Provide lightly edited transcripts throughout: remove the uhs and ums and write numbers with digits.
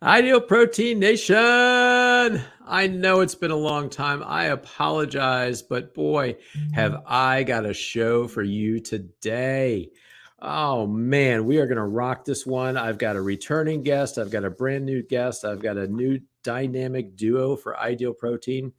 Ideal Protein Nation. I know it's been a long time. I apologize, but boy, have I got a show for you today. Oh man, we are going to rock this one. I've got a returning guest, I've got a brand new guest, I've got a new dynamic duo for Ideal Protein.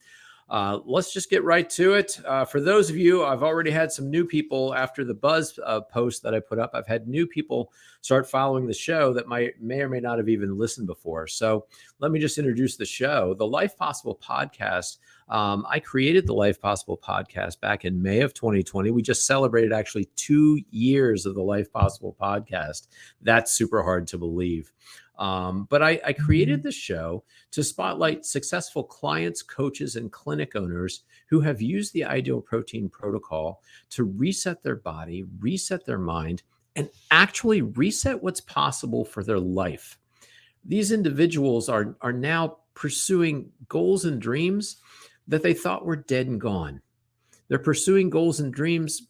Let's just get right to it. For those of you, I've already had some new people after the Buzz post that I put up. I've had new people start following the show that may or may not have even listened before. So let me just introduce the show, the Life Possible podcast. I created the Life Possible podcast back in May of 2020. We just celebrated actually 2 years of the Life Possible podcast. That's super hard to believe. But I created the show to spotlight successful clients, coaches, and clinic owners who have used the Ideal Protein protocol to reset their body, reset their mind, and actually reset what's possible for their life. These individuals are now pursuing goals and dreams that they thought were dead and gone. They're pursuing goals and dreams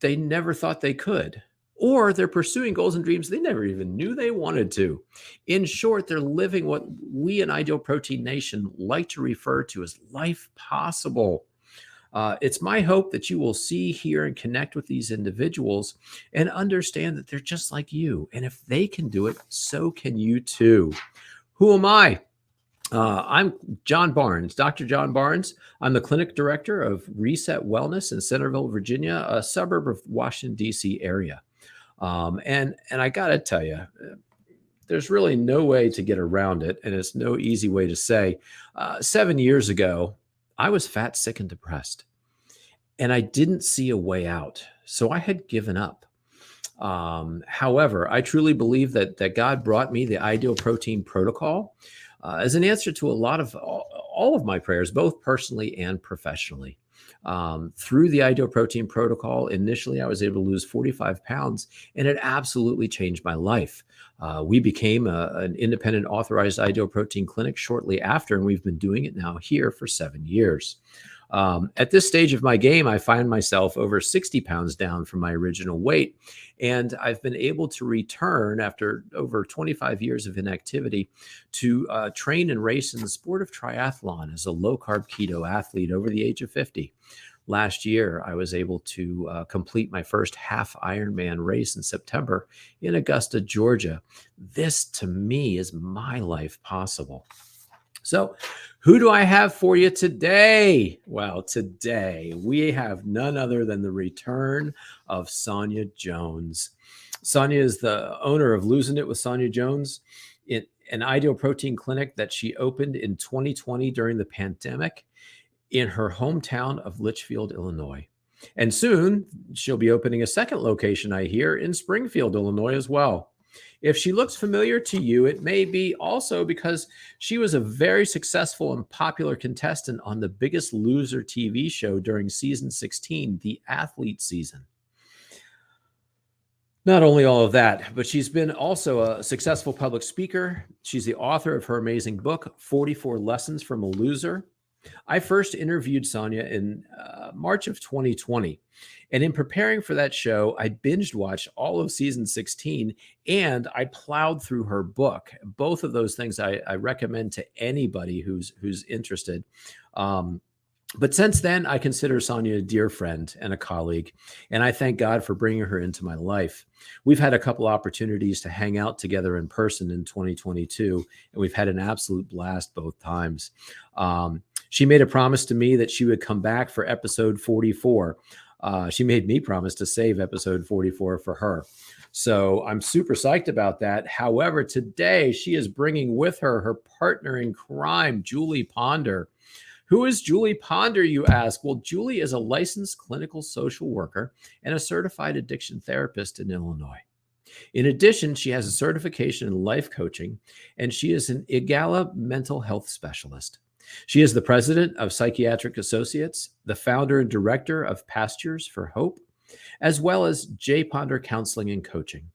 they never thought they could. Or they're pursuing goals and dreams they never even knew they wanted to. In short, they're living what we in Ideal Protein Nation like to refer to as life possible. It's my hope that you will see, hear, and connect with these individuals and understand that they're just like you. And if they can do it, so can you too. Who am I? I'm John Barnes, Dr. John Barnes. I'm the clinic director of Reset Wellness in Centerville, Virginia, a suburb of Washington, D.C. area. And I got to tell you, there's really no way to get around it. And it's no easy way to say. 7 years ago, I was fat, sick, and depressed. And I didn't see a way out. So I had given up. However, I truly believe that God brought me the Ideal Protein protocol as an answer to a lot of all of my prayers, both personally and professionally. Through the Ideal Protein protocol, initially I was able to lose 45 pounds, and it absolutely changed my life. We became an independent authorized Ideal Protein clinic shortly after, and we've been doing it now here for 7 years. At this stage of my game, I find myself over 60 pounds down from my original weight, and I've been able to return after over 25 years of inactivity to train and race in the sport of triathlon as a low-carb keto athlete over the age of 50. Last year, I was able to complete my first half Ironman race in September in Augusta, Georgia. This, to me, is my life possible. So, who do I have for you today? Well, today we have none other than the return of SONYA Jones. SONYA is the owner of Losing It with SONYA Jones, an Ideal Protein clinic that she opened in 2020 during the pandemic in her hometown of Litchfield, Illinois. And soon she'll be opening a second location, I hear, in Springfield, Illinois as well. If she looks familiar to you, it may be also because she was a very successful and popular contestant on The Biggest Loser TV show during season 16, the athlete season. Not only all of that, but she's been also a successful public speaker. She's the author of her amazing book, 44 Lessons from a Loser. I first interviewed SONYA in March of 2020. And in preparing for that show, I binged watched all of season 16 and I plowed through her book. Both of those things I recommend to anybody who's interested. But since then, I consider SONYA a dear friend and a colleague, and I thank God for bringing her into my life. We've had a couple opportunities to hang out together in person in 2022, and we've had an absolute blast both times. She made a promise to me that she would come back for episode 44. She made me promise to save episode 44 for her. So I'm super psyched about that. However, today she is bringing with her her partner in crime, Julie Ponder. Who is Julie Ponder, you ask? Well, Julie is a licensed clinical social worker and a certified addiction therapist in Illinois. In addition, she has a certification in life coaching, and she is an IGALA mental health specialist. She is the president of Psychiatric Associates, the founder and director of Pastures for Hope, as well as J. Ponder Counseling and Coaching.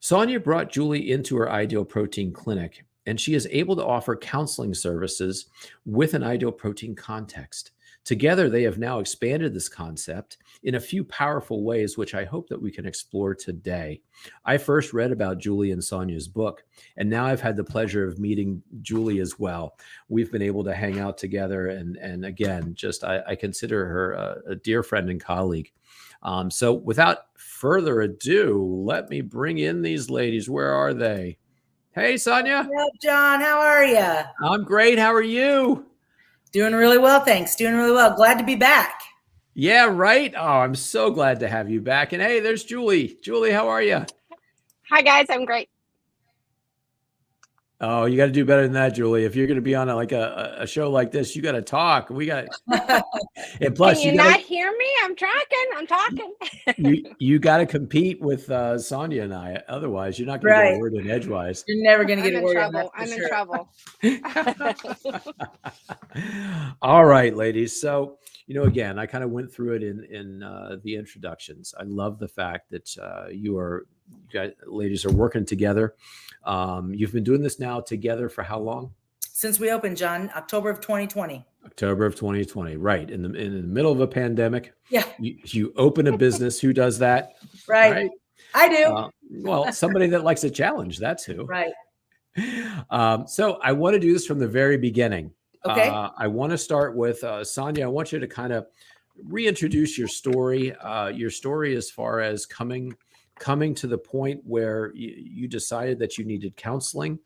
SONYA brought Julie into her Ideal Protein clinic, and she is able to offer counseling services with an Ideal Protein context Together, they have now expanded this concept in a few powerful ways, which I hope that we can explore today. I first read about Julie and Sonya's book, and now I've had the pleasure of meeting Julie as well. We've been able to hang out together, and again, just I consider her a dear friend and colleague. So without further ado, let me bring in these ladies. Where are they? Hey, Sonya. What's up, John? How are you? I'm great. How are you? Doing really well, thanks. Doing really well. Glad to be back. Yeah, right. Oh, I'm so glad to have you back. And hey, there's Julie. Julie, how are you? Hi, guys. I'm great. Oh, you got to do better than that, Julie. If you're going to be on a show like this, you got to talk. We got, and plus, Can you not hear me? I'm talking. you got to compete with Sonya and I. Otherwise, you're not going to get a word in edgewise. You're never going to get a word in. I'm in trouble. All right, ladies. So, again, I kind of went through it in the introductions. I love the fact that you guys, ladies, are working together. You've been doing this now together for how long? Since we opened, John, October of 2020. October of 2020, right? In the middle of a pandemic. Yeah. You open a business. Who does that? Right. I do. Well, somebody that likes a challenge. That's who. Right. So I want to do this from the very beginning. Okay. I want to start with Sonya. I want you to kind of reintroduce your story as far as coming to the point where you decided that you needed counseling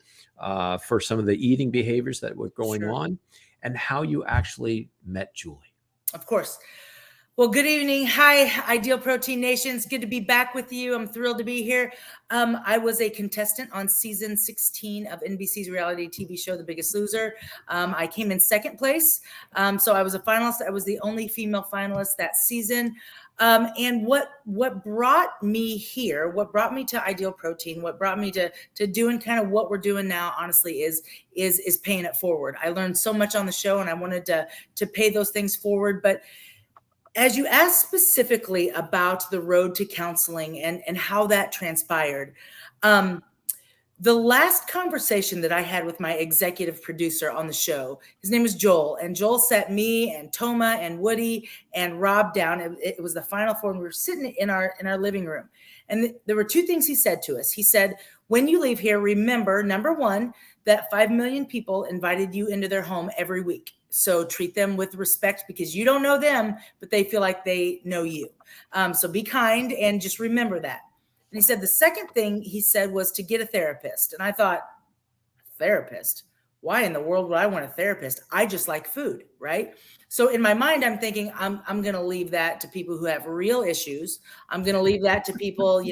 for some of the eating behaviors that were going on, and how you actually met Julie. Of course. Well, good evening. Hi, Ideal Protein Nations. Good to be back with you. I'm thrilled to be here. I was a contestant on season 16 of NBC's reality TV show, The Biggest Loser. I came in second place. So I was a finalist. I was the only female finalist that season. And what brought me here, what brought me to Ideal Protein, what brought me to doing kind of what we're doing now, honestly, is paying it forward. I learned so much on the show, and I wanted to pay those things forward. But as you asked specifically about the road to counseling and how that transpired, the last conversation that I had with my executive producer on the show, his name is Joel, and Joel sat me and Toma and Woody and Rob down. It was the final four, and we were sitting in our living room. And there were two things he said to us. He said, when you leave here, remember, number one, that 5 million people invited you into their home every week. So treat them with respect, because you don't know them, but they feel like they know you. So be kind and just remember that. And he said the second thing he said was to get a therapist. And I thought, therapist? Why in the world would I want a therapist? I just like food, right? So in my mind, I'm thinking I'm going to leave that to people who have real issues. I'm going to leave that to people,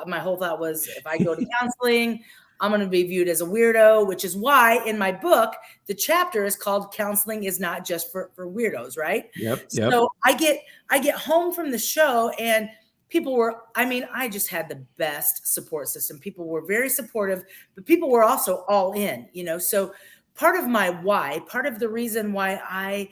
my whole thought was, if I go to counseling, I'm going to be viewed as a weirdo, which is why in my book, the chapter is called Counseling is Not Just for Weirdos, right? Yep. So I get home from the show, and people were, I just had the best support system. People were very supportive, but people were also all in, so part of my why, part of the reason why I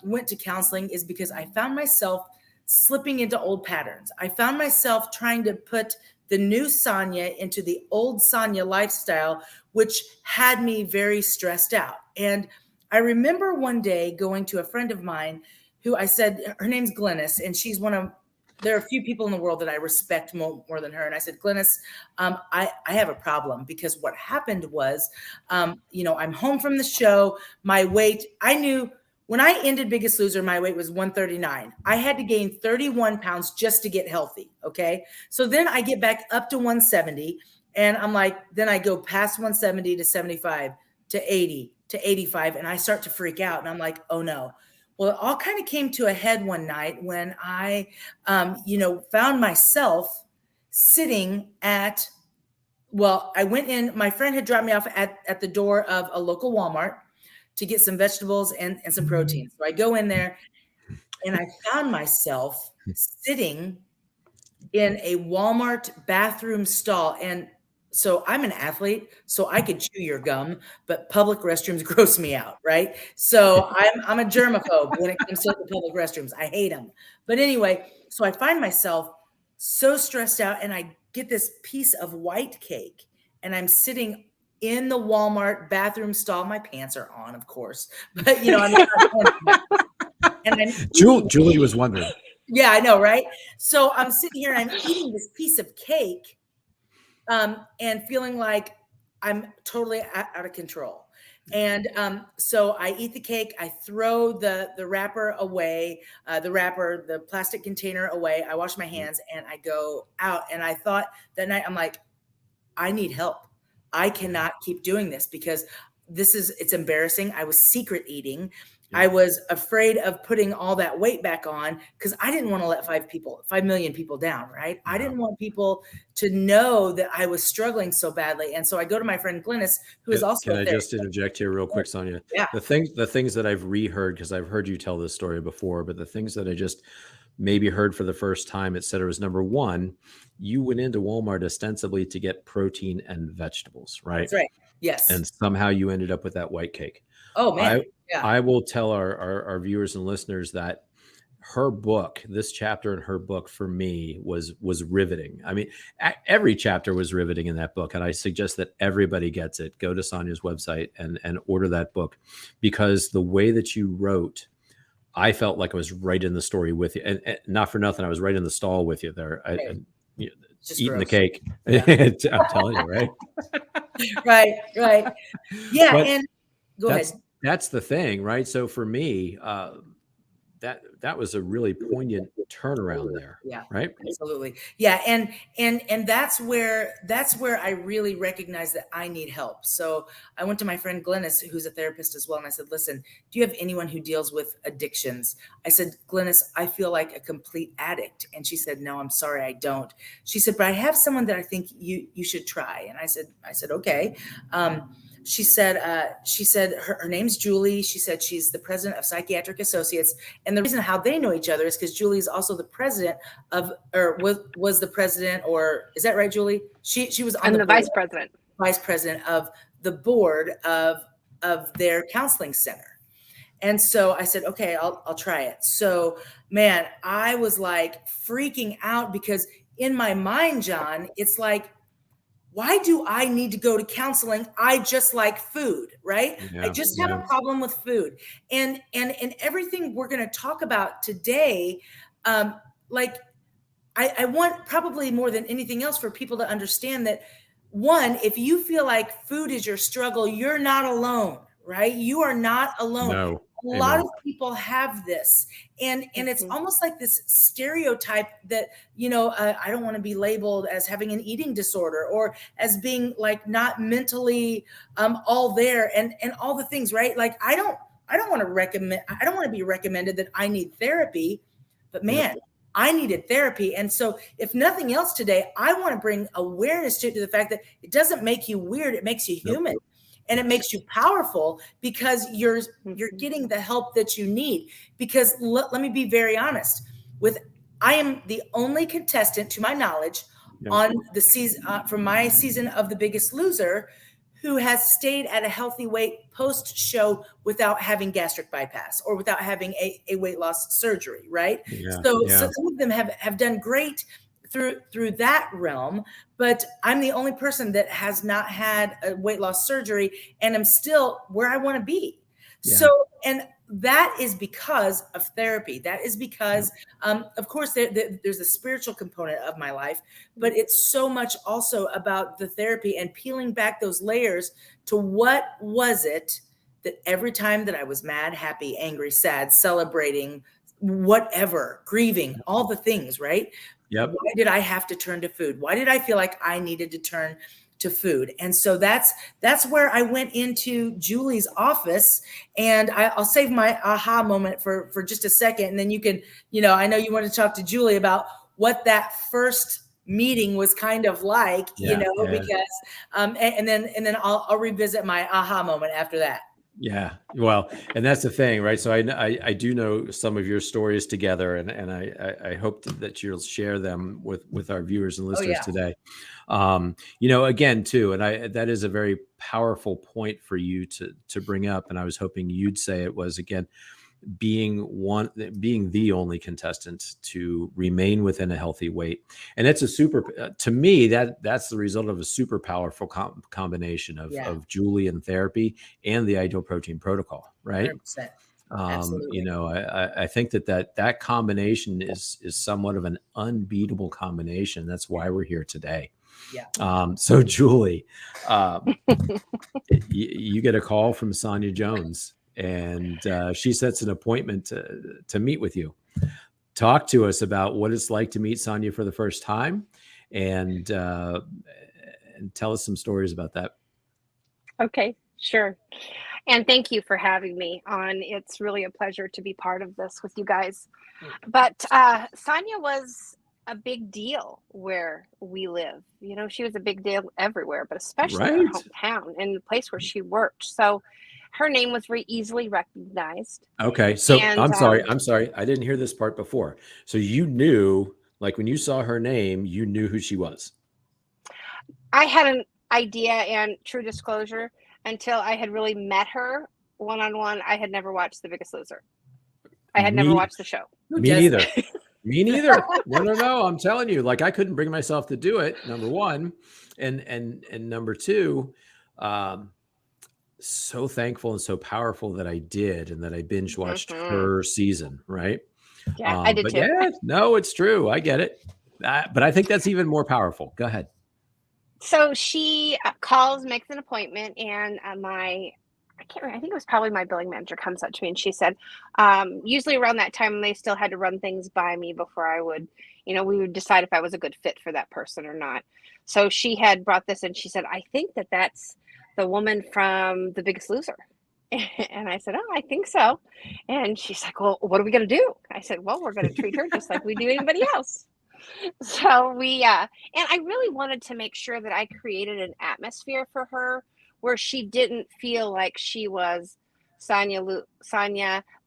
went to counseling is because I found myself slipping into old patterns. I found myself trying to put the new Sonya into the old Sonya lifestyle, which had me very stressed out. And I remember one day going to a friend of mine who I said, her name's Glennis, and she's there are a few people in the world that I respect more than her. And I said, Glennis, I have a problem, because what happened was, I'm home from the show. My weight, I knew when I ended Biggest Loser, my weight was 139. I had to gain 31 pounds just to get healthy. Okay. So then I get back up to 170, and I'm like, then I go past 170 to 75 to 80 to 85. And I start to freak out, and I'm like, oh no. Well, it all kind of came to a head one night when I, found myself sitting I went in, my friend had dropped me off at the door of a local Walmart to get some vegetables and some protein. So I go in there, and I found myself sitting in a Walmart bathroom stall. And so I'm an athlete, so I could chew your gum, but public restrooms gross me out, right? So I'm a germaphobe when it comes to the public restrooms. I hate them. But anyway, so I find myself so stressed out, and I get this piece of white cake, and I'm sitting in the Walmart bathroom stall. My pants are on, of course, but and I'm Julie was wondering. Yeah, I know, right? So I'm sitting here and I'm eating this piece of cake, and feeling like I'm totally out of control. And so I eat the cake. I throw the wrapper away, the plastic container away. I wash my hands and I go out. And I thought that night, I'm like, I need help. I cannot keep doing this because it's embarrassing. I was secret eating. I was afraid of putting all that weight back on because I didn't want to let 5 million people down, right? I didn't want people to know that I was struggling so badly. And so I go to my friend Glynis, who is also Can I just interject here real quick, Sonia? Yeah. The things that I've reheard, because I've heard you tell this story before, but the things that I just maybe heard for the first time, et cetera, is number one, you went into Walmart ostensibly to get protein and vegetables, right? That's right. Yes. And somehow you ended up with that white cake. Oh man. I will tell our viewers and listeners that her book, this chapter in her book for me was riveting. I mean, every chapter was riveting in that book. And I suggest that everybody gets it. Go to Sonya's website and order that book, because the way that you wrote, I felt like I was right in the story with you. And not for nothing, I was right in the stall with you there. Eating the cake. Yeah. I'm telling you, right? Right. Yeah. But and go ahead. That's the thing, right? So for me, that was a really poignant turnaround there. Yeah. Right. Absolutely. Yeah. And that's where I really recognize that I need help. So I went to my friend Glynis, who's a therapist as well. And I said, listen, do you have anyone who deals with addictions? I said, Glynis, I feel like a complete addict. And she said, no, I'm sorry, I don't. She said, but I have someone that I think you should try. And I said, okay. She said her name's Julie. She said she's the president of Psychiatric Associates. And the reason how they know each other is because Julie is also the president of, or was the president, or is that right, Julie? She was on the vice president of the board of their counseling center. And so I said, okay, I'll try it. So man, I was like freaking out because in my mind, John, it's like, why do I need to go to counseling? I just like food, right? Yeah, I just have a problem with food. And everything we're going to talk about today, like I want probably more than anything else for people to understand that, one, if you feel like food is your struggle, you're not alone, right? You are not alone. No. A lot of people have this, and it's almost like this stereotype that, I don't want to be labeled as having an eating disorder or as being like not mentally all there and all the things, right? Like I don't want to be recommended that I need therapy, but man, I needed therapy. And so if nothing else today, I want to bring awareness to the fact that it doesn't make you weird, it makes you human. And it makes you powerful because you're getting the help that you need. Because let me be very honest, I am the only contestant, to my knowledge, on the season from my season of The Biggest Loser, who has stayed at a healthy weight post-show without having gastric bypass or without having a weight loss surgery, right? Yeah, so some of them have done great through that realm, but I'm the only person that has not had a weight loss surgery, and I'm still where I want to be. Yeah. So, and that is because of therapy. That is because, of course, there's a spiritual component of my life, but it's so much also about the therapy and peeling back those layers to what was it that every time that I was mad, happy, angry, sad, celebrating, whatever, grieving, all the things, right? Yep. Why did I have to turn to food? Why did I feel like I needed to turn to food? And so that's where I went into Julie's office, and I'll save my aha moment for just a second. And then you can, I know you want to talk to Julie about what that first meeting was kind of like, because, and then I'll revisit my aha moment after that. Yeah, well, and that's the thing, right? So I do know some of your stories together, and I hope that you'll share them with our viewers and listeners today. Again, too, and that is a very powerful point for you to bring up, and I was hoping you'd say it was, again, being the only contestant to remain within a healthy weight. And that's to me, that's the result of a super powerful combination of Julie and therapy and the ideal protein protocol, right? 100%. Absolutely. I think that combination is somewhat of an unbeatable combination. That's why we're here today. Yeah. So Julie, you get a call from Sonya Jones, and she sets an appointment to meet with you. Talk to us about what it's like to meet Sonya for the first time, and tell us some stories about that. Okay, sure. And thank you for having me on. It's really a pleasure to be part of this with you guys. But Sonya was a big deal where we live. You know, she was a big deal everywhere, but especially in our Right. hometown and the place where she worked. So her name was very easily recognized. Okay. So And I'm sorry. I didn't hear this part before. So you knew, like when you saw her name, you knew who she was. I had an idea, and true disclosure, until I had really met her one-on-one, I had never watched The Biggest Loser. I had never watched the show. Me neither. Me neither. No. I'm telling you, like I couldn't bring myself to do it. Number one, and number two, so thankful and so powerful that I did, and that I binge watched her season. Right. Yeah, I did but too. yeah, no, it's true. I get it. But I think that's even more powerful. Go ahead. So she calls, makes an appointment, and I can't remember, I think it was probably my billing manager comes up to me and she said, usually around that time they still had to run things by me before I would, we would decide if I was a good fit for that person or not. So she had brought this and she said, I think that's the woman from The Biggest Loser. And I said, oh, I think so. And she's like, well, what are we going to do? I said, well, we're going to treat her just like we do anybody else. So and I really wanted to make sure that I created an atmosphere for her where she didn't feel like she was Sonya,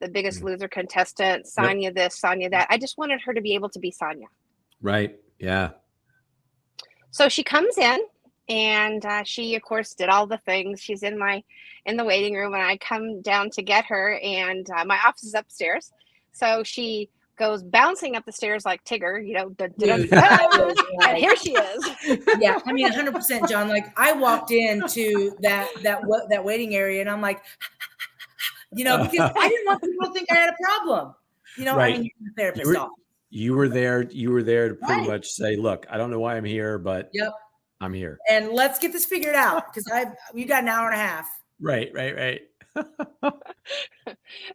the Biggest Loser contestant, Sonya this, Sonya that. I just wanted her to be able to be Sonya. Right. Yeah. So she comes in, and she, of course, did all the things. She's in the waiting room, and I come down to get her, and my office is upstairs. So she goes bouncing up the stairs like Tigger, and here she is. Yeah, I mean, 100%, John. Like I walked into that waiting area, and I'm like, because I didn't want people to think I had a problem. Right. I mean, you're the therapist. You were there to pretty much say, look, I don't know why I'm here, but I'm here. And let's get this figured out, because you got an hour and a half. Right.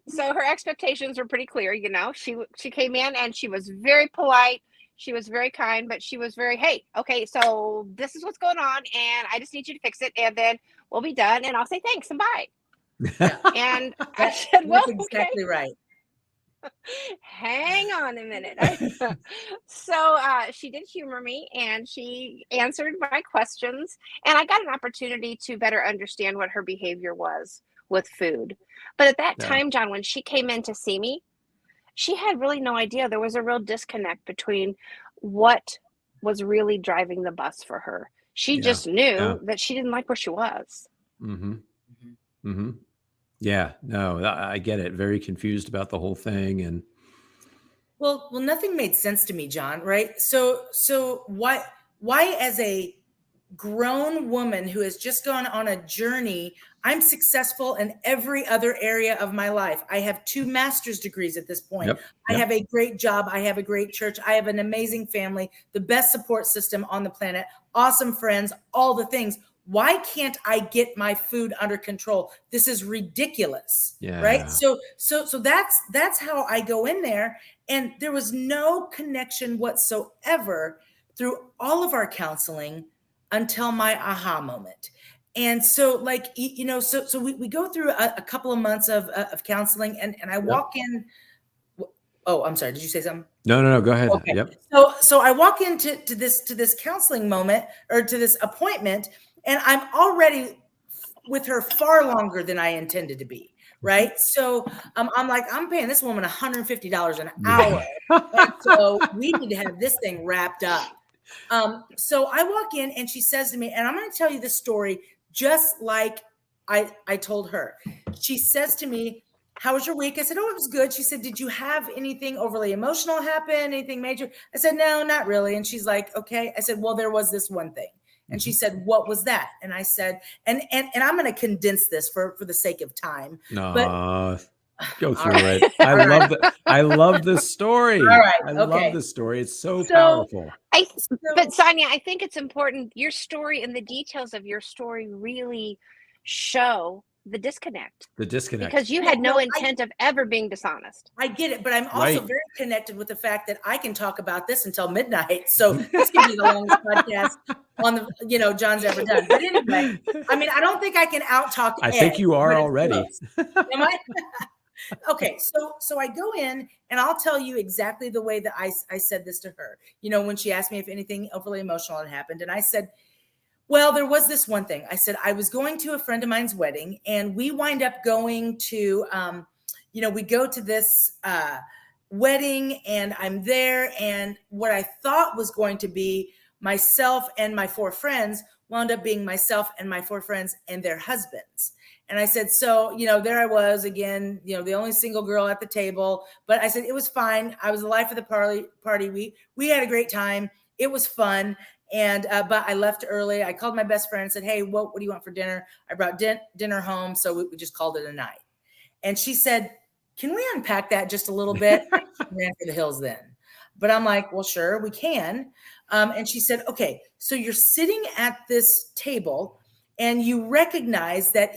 So her expectations were pretty clear. She came in and she was very polite. She was very kind, but she was very, hey, okay, so this is what's going on, and I just need you to fix it, and then we'll be done, and I'll say thanks and bye. And I said, well, that's exactly right. Hang on a minute. So she did humor me, and she answered my questions, and I got an opportunity to better understand what her behavior was with food. But at that time, John, when she came in to see me, she had really no idea. There was a real disconnect between what was really driving the bus for her. She just knew that she didn't like where she was. Yeah, no, I get it. Very confused about the whole thing. And well, nothing made sense to me, John. Right. So why as a grown woman who has just gone on a journey, I'm successful in every other area of my life. I have 2 master's degrees at this point. I have a great job. I have a great church. I have an amazing family, the best support system on the planet, awesome friends, all the things. Why can't I get my food under control? This is ridiculous. Yeah. Right. So that's how I go in there. And there was no connection whatsoever through all of our counseling until my aha moment. And so so we go through a couple of months of counseling, and I walk in. Oh, I'm sorry. Did you say something? No. Go ahead. Okay. Yep. So I walk into this counseling moment, or to this appointment, and I'm already with her far longer than I intended to be. Right. So I'm like, I'm paying this woman $150 an hour. So we need to have this thing wrapped up. So I walk in, and she says to me, and I'm going to tell you this story just like I told her. She says to me, how was your week? I said, oh, it was good. She said, did you have anything overly emotional happen? Anything major? I said, no, not really. And she's like, okay. I said, well, there was this one thing. And she said, what was that? And I said, and I'm going to condense this for the sake of time. No. Go All through right. it. All right. I love the story. All right. I love Okay. the story. It's so So, powerful. But so Sonia, I think it's important. Your story and the details of your story really show the disconnect The disconnect. because you yeah, had no no, intent of ever being dishonest. I get it, but I'm also Right. very connected with the fact that I can talk about this until midnight. So this could be the longest podcast on John's ever done. But anyway, I mean, I don't think I can out talk I Ed, think you are but it's already. close. Am I? Okay, so I go in and I'll tell you exactly the way that I said this to her. When she asked me if anything overly emotional had happened, and I said, well, there was this one thing. I said I was going to a friend of mine's wedding, and we wind up going to, we go to this wedding, and I'm there, and what I thought was going to be myself and my 4 friends wound up being myself and my 4 friends and their husbands. And I said, so, there I was again, the only single girl at the table. But I said, it was fine. I was the life of the party. We had a great time. It was fun. And, but I left early. I called my best friend and said, hey, what do you want for dinner? I brought dinner home. So we just called it a night. And she said, can we unpack that just a little bit? She ran for the hills then. But I'm like, well, sure, we can. And she said, okay, so you're sitting at this table and you recognize that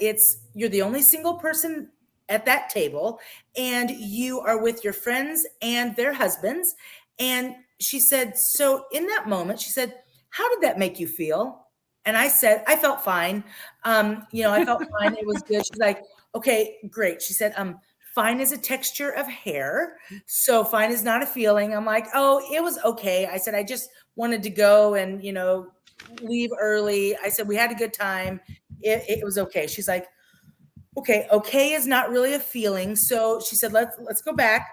you're the only single person at that table, and you are with your friends and their husbands. And she said, so in that moment, she said, how did that make you feel? And I said, I felt fine. I felt fine. It was good. She's like, okay, great. She said, fine is a texture of hair. So fine is not a feeling. I'm like, oh, it was okay. I said, I just wanted to go and, leave early. I said, we had a good time. It was okay. She's like, okay is not really a feeling. So she said, let's go back.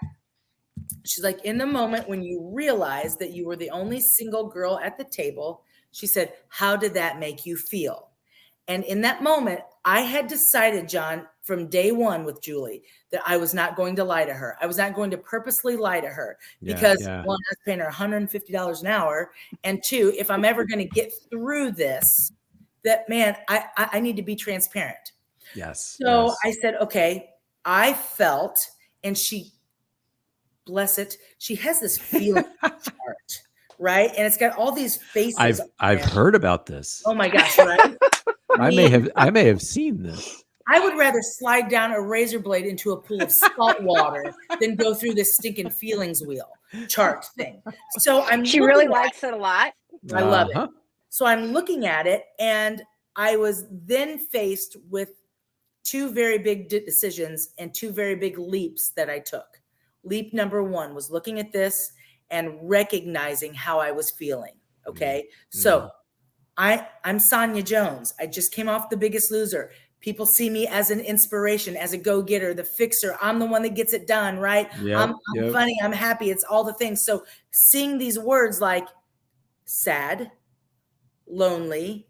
She's like, in the moment when you realized that you were the only single girl at the table, she said, how did that make you feel? And in that moment, I had decided, John, from day one with Julie, that I was not going to lie to her. I was not going to purposely lie to her because one, I was paying her $150 an hour. And 2, if I'm ever going to get through this, that man, I need to be transparent. Yes. So yes. I said, okay, I felt, and she, bless it, she has this feeling chart, right? And it's got all these faces. I've heard about this. Oh my gosh, right? I may have seen this. I would rather slide down a razor blade into a pool of salt water than go through this stinking feelings wheel chart thing. So She really likes it a lot. I love it. So I'm looking at it, and I was then faced with 2 very big decisions and 2 very big leaps that I took. Leap number 1 was looking at this and recognizing how I was feeling. Okay. Mm-hmm. So I'm SONYA Jones. I just came off The Biggest Loser. People see me as an inspiration, as a go-getter, the fixer. I'm the one that gets it done, right? Yep, I'm funny. I'm happy. It's all the things. So seeing these words like sad, lonely,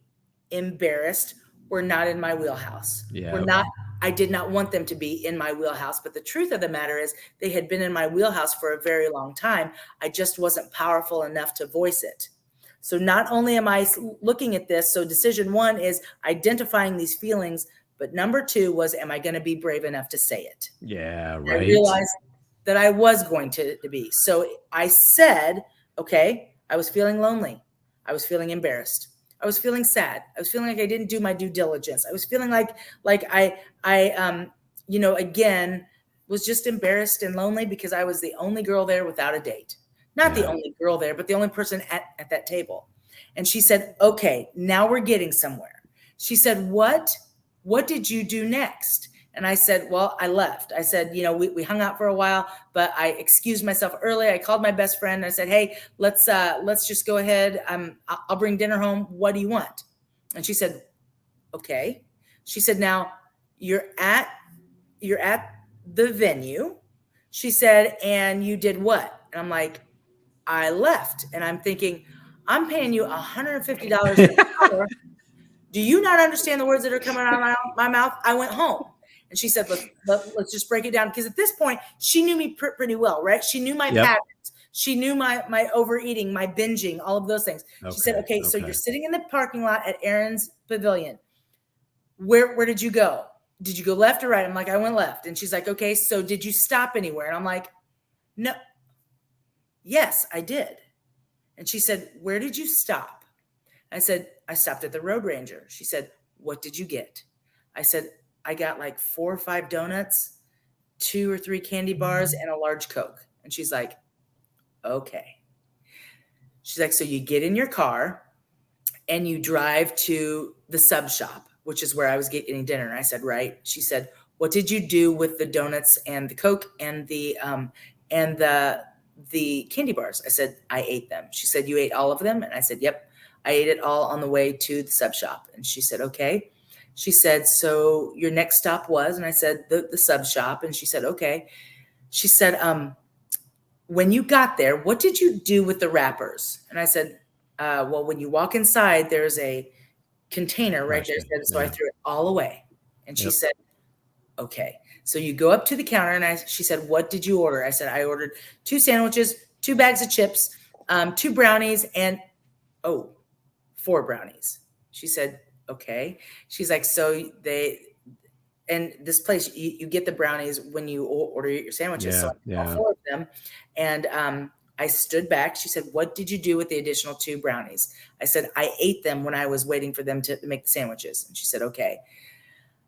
embarrassed were not in my wheelhouse. I did not want them to be in my wheelhouse. But the truth of the matter is they had been in my wheelhouse for a very long time. I just wasn't powerful enough to voice it. So not only am I looking at this, so decision 1 is identifying these feelings, but number 2 was, am I going to be brave enough to say it? Yeah, right. I realized that I was going to be. So I said, okay, I was feeling lonely. I was feeling embarrassed. I was feeling sad. I was feeling like I didn't do my due diligence. I was feeling like I again, was just embarrassed and lonely because I was the only girl there without a date. Not the only girl there, but the only person at that table. And she said, okay, now we're getting somewhere. She said, what did you do next? And I said, well, I left. I said, we hung out for a while, but I excused myself early. I called my best friend. And I said, hey, let's just go ahead. I'll bring dinner home. What do you want? And she said, okay. She said, now you're at the venue. She said, and you did what? And I'm like, I left. And I'm thinking, I'm paying you $150 an hour. Do you not understand the words that are coming out of my mouth? I went home. And she said, let's just break it down. Because at this point, she knew me pretty well, right? She knew my patterns. She knew my overeating, my binging, all of those things. She said, okay, so you're sitting in the parking lot at Aaron's Pavilion. Where did you go? did you go left or right? I'm like, I went left. And she's like, okay, so did you stop anywhere? And I'm like, no. Yes, I did. And she said, where did you stop? I said, I stopped at the Road Ranger. She said, what did you get? I said, I got like 4 or 5 donuts, 2 or 3 candy bars, and a large Coke. And she's like, okay. She's like, so you get in your car and you drive to the sub shop, which is where I was getting dinner. And I said, right. She said, what did you do with the donuts and the Coke and the candy bars? I said, I ate them. She said, you ate all of them? And I said, yep, I ate it all on the way to the sub shop. And she said, okay. She said, so your next stop was? And I said, the sub shop. And she said, okay. She said, when you got there, what did you do with the wrappers? And I said, well, when you walk inside, there's a container right there. So I threw it all away. And she said, okay. So you go up to the counter and she said, what did you order? I said, I ordered 2 sandwiches, 2 bags of chips, 2 brownies, and 4 brownies. She said, okay. She's like, so and this place, you get the brownies when you order your sandwiches. So I ate all 4 of them. And I stood back. She said, what did you do with the additional 2 brownies? I said, I ate them when I was waiting for them to make the sandwiches. And she said, okay.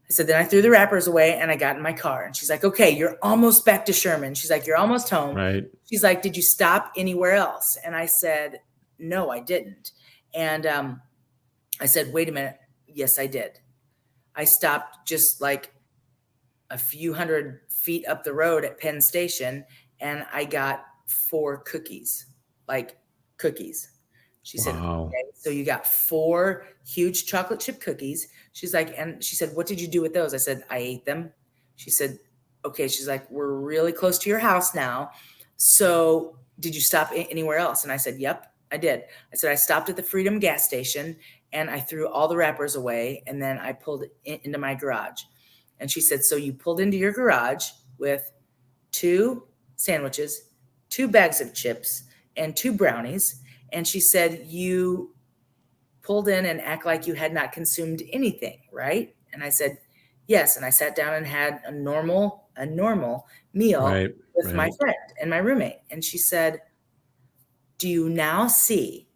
I said, then I threw the wrappers away and I got in my car. And she's like, okay, you're almost back to Sherman. She's like, you're almost home. Right. She's like, did you stop anywhere else? And I said, no, I didn't. And I said, wait a minute. Yes, I did. I stopped just like a few hundred feet up the road at Penn Station and I got 4 cookies, like cookies. She said, okay, so you got 4 huge chocolate chip cookies. She's like, and she said, what did you do with those? I said, I ate them. She said, okay. She's like, we're really close to your house now. So did you stop anywhere else? And I said, yep, I did. I said, I stopped at the Freedom gas station and I threw all the wrappers away. And then I pulled into my garage. And she said, so you pulled into your garage with 2 sandwiches, 2 bags of chips, and 2 brownies. And she said, you pulled in and act like you had not consumed anything, right? And I said, yes. And I sat down and had a normal meal with my friend and my roommate. And she said, do you now see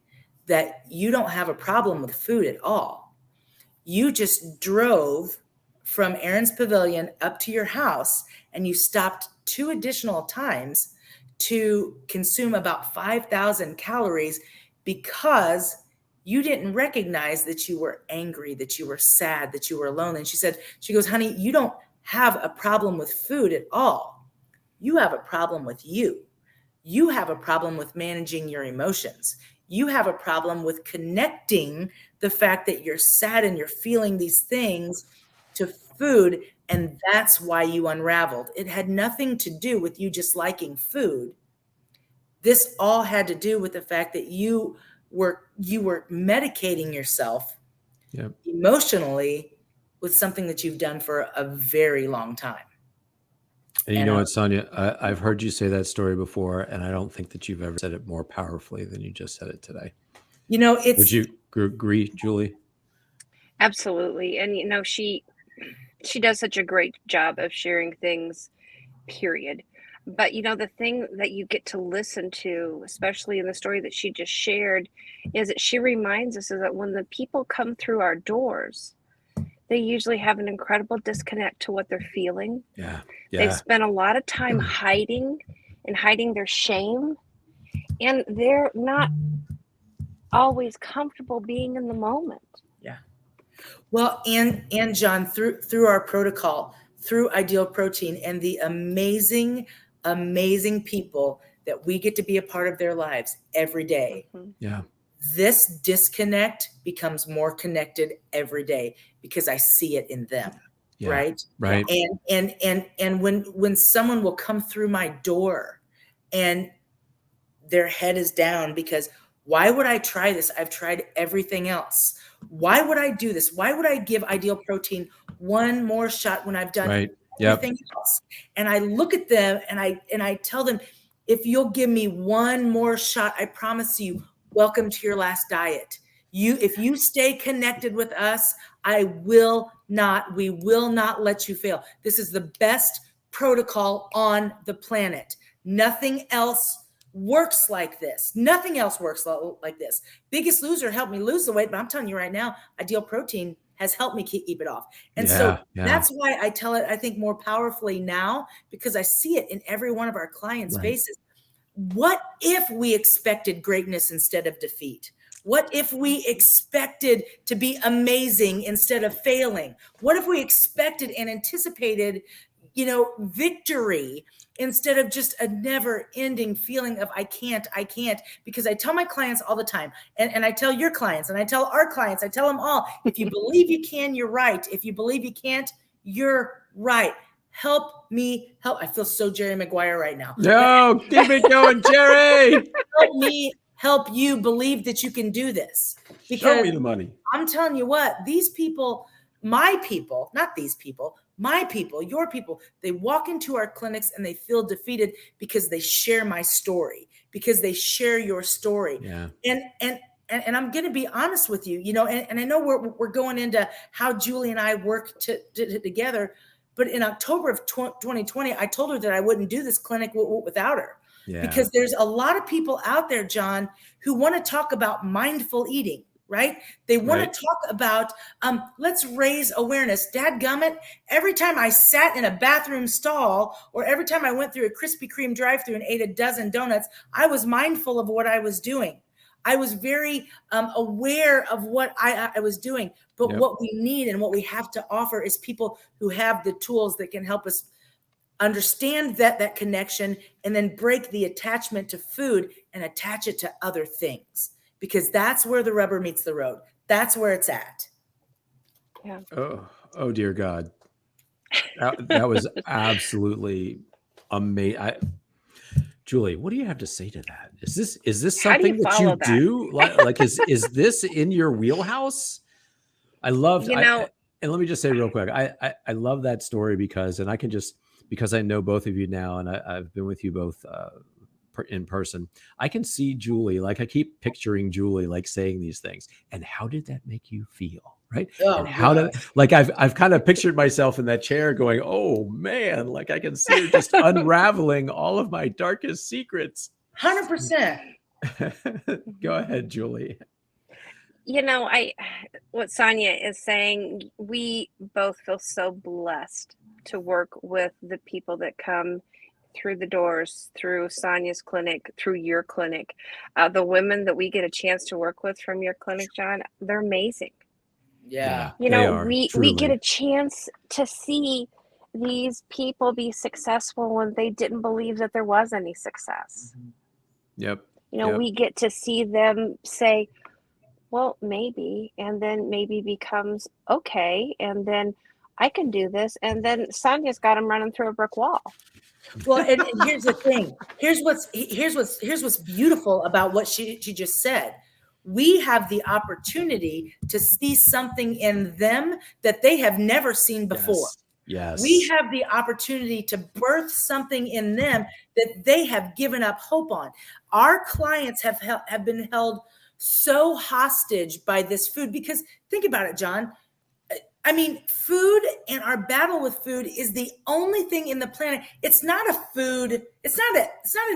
that you don't have a problem with food at all? You just drove from Aaron's Pavilion up to your house and you stopped 2 additional times to consume about 5,000 calories because you didn't recognize that you were angry, that you were sad, that you were lonely. And she goes, honey, you don't have a problem with food at all. You have a problem with you. You have a problem with managing your emotions. You have a problem with connecting the fact that you're sad and you're feeling these things to food. And that's why you unraveled. It had nothing to do with you just liking food. This all had to do with the fact that you were medicating yourself emotionally with something that you've done for a very long time. And you know what, Sonya, I've heard you say that story before, and I don't think that you've ever said it more powerfully than you just said it today. You know, would you agree, Julie? Absolutely. And you know, she does such a great job of sharing things, period. But you know, the thing that you get to listen to, especially in the story that she just shared, is that she reminds us is that when the people come through our doors, they usually have an incredible disconnect to what they're feeling. Yeah. They've spent a lot of time hiding their shame, and they're not always comfortable being in the moment. Yeah. Well, and John, through our protocol, through Ideal Protein and the amazing people that we get to be a part of their lives every day. Mm-hmm. Yeah. This disconnect becomes more connected every day because I see it in them. Yeah. Right. Right. And when someone will come through my door and their head is down because why would I try this? I've tried everything else. Why would I do this? Why would I give Ideal Protein one more shot when I've done everything else? And I look at them and I tell them, if you'll give me one more shot, I promise you, welcome to your last diet. If you stay connected with us, I will not, we will not let you fail. This is the best protocol on the planet. Nothing else works like this. Nothing else works like this. Biggest Loser helped me lose the weight, but I'm telling you right now, Ideal Protein has helped me keep it off. And so that's why I tell it, I think, more powerfully now, because I see it in every one of our clients' faces. What if we expected greatness instead of defeat? What if we expected to be amazing instead of failing? What if we expected and anticipated, victory instead of just a never-ending feeling of I can't? Because I tell my clients all the time, and I tell your clients, and I tell our clients, I tell them all, if you believe you can, you're right. If you believe you can't, you're right. Help me help. I feel so Jerry Maguire right now. No, keep it going, Jerry. Help me help you believe that you can do this. Because show me the money. I'm telling you what, these people, my people, not these people, my people, your people, they walk into our clinics and they feel defeated because they share my story, because they share your story. Yeah. And I'm going to be honest with you, and I know we're going into how Julie and I work together. But in October of 2020, I told her that I wouldn't do this clinic without her. Yeah. Because there's a lot of people out there, John, who want to talk about mindful eating, right? They want to talk about, let's raise awareness. Dadgummit, every time I sat in a bathroom stall or every time I went through a Krispy Kreme drive-thru and ate a dozen donuts, I was mindful of what I was doing. I was very aware of what I was doing. But what we need and what we have to offer is people who have the tools that can help us understand that connection and then break the attachment to food and attach it to other things, because that's where the rubber meets the road. That's where it's at. Yeah. Oh dear God. That was absolutely amazing. Julie, what do you have to say to that? Is this something that you do? Like is this in your wheelhouse? I love, and let me just say real quick, I love that story because I know both of you now, and I've been with you both in person. I can see Julie, like I keep picturing Julie like saying these things. And how did that make you feel? Right. Oh, and how did, like, I've kind of pictured myself in that chair going, oh man, like I can see her just unraveling all of my darkest secrets. 100%. Go ahead, Julie. What Sonya is saying, we both feel so blessed to work with the people that come through the doors, through Sonya's clinic, through your clinic. The women that we get a chance to work with from your clinic, John, they're amazing. Yeah. We get a chance to see these people be successful when they didn't believe that there was any success. Yep. We get to see them say, well, maybe, and then maybe becomes okay, and then I can do this, and then Sonya's got them running through a brick wall. Well, and here's the thing. Here's what's beautiful about what she just said. We have the opportunity to see something in them that they have never seen before. Yes. We have the opportunity to birth something in them that they have given up hope on. Our clients have been held so hostage by this food, because think about it, John. I mean, food and our battle with food is the only thing in the planet. It's not an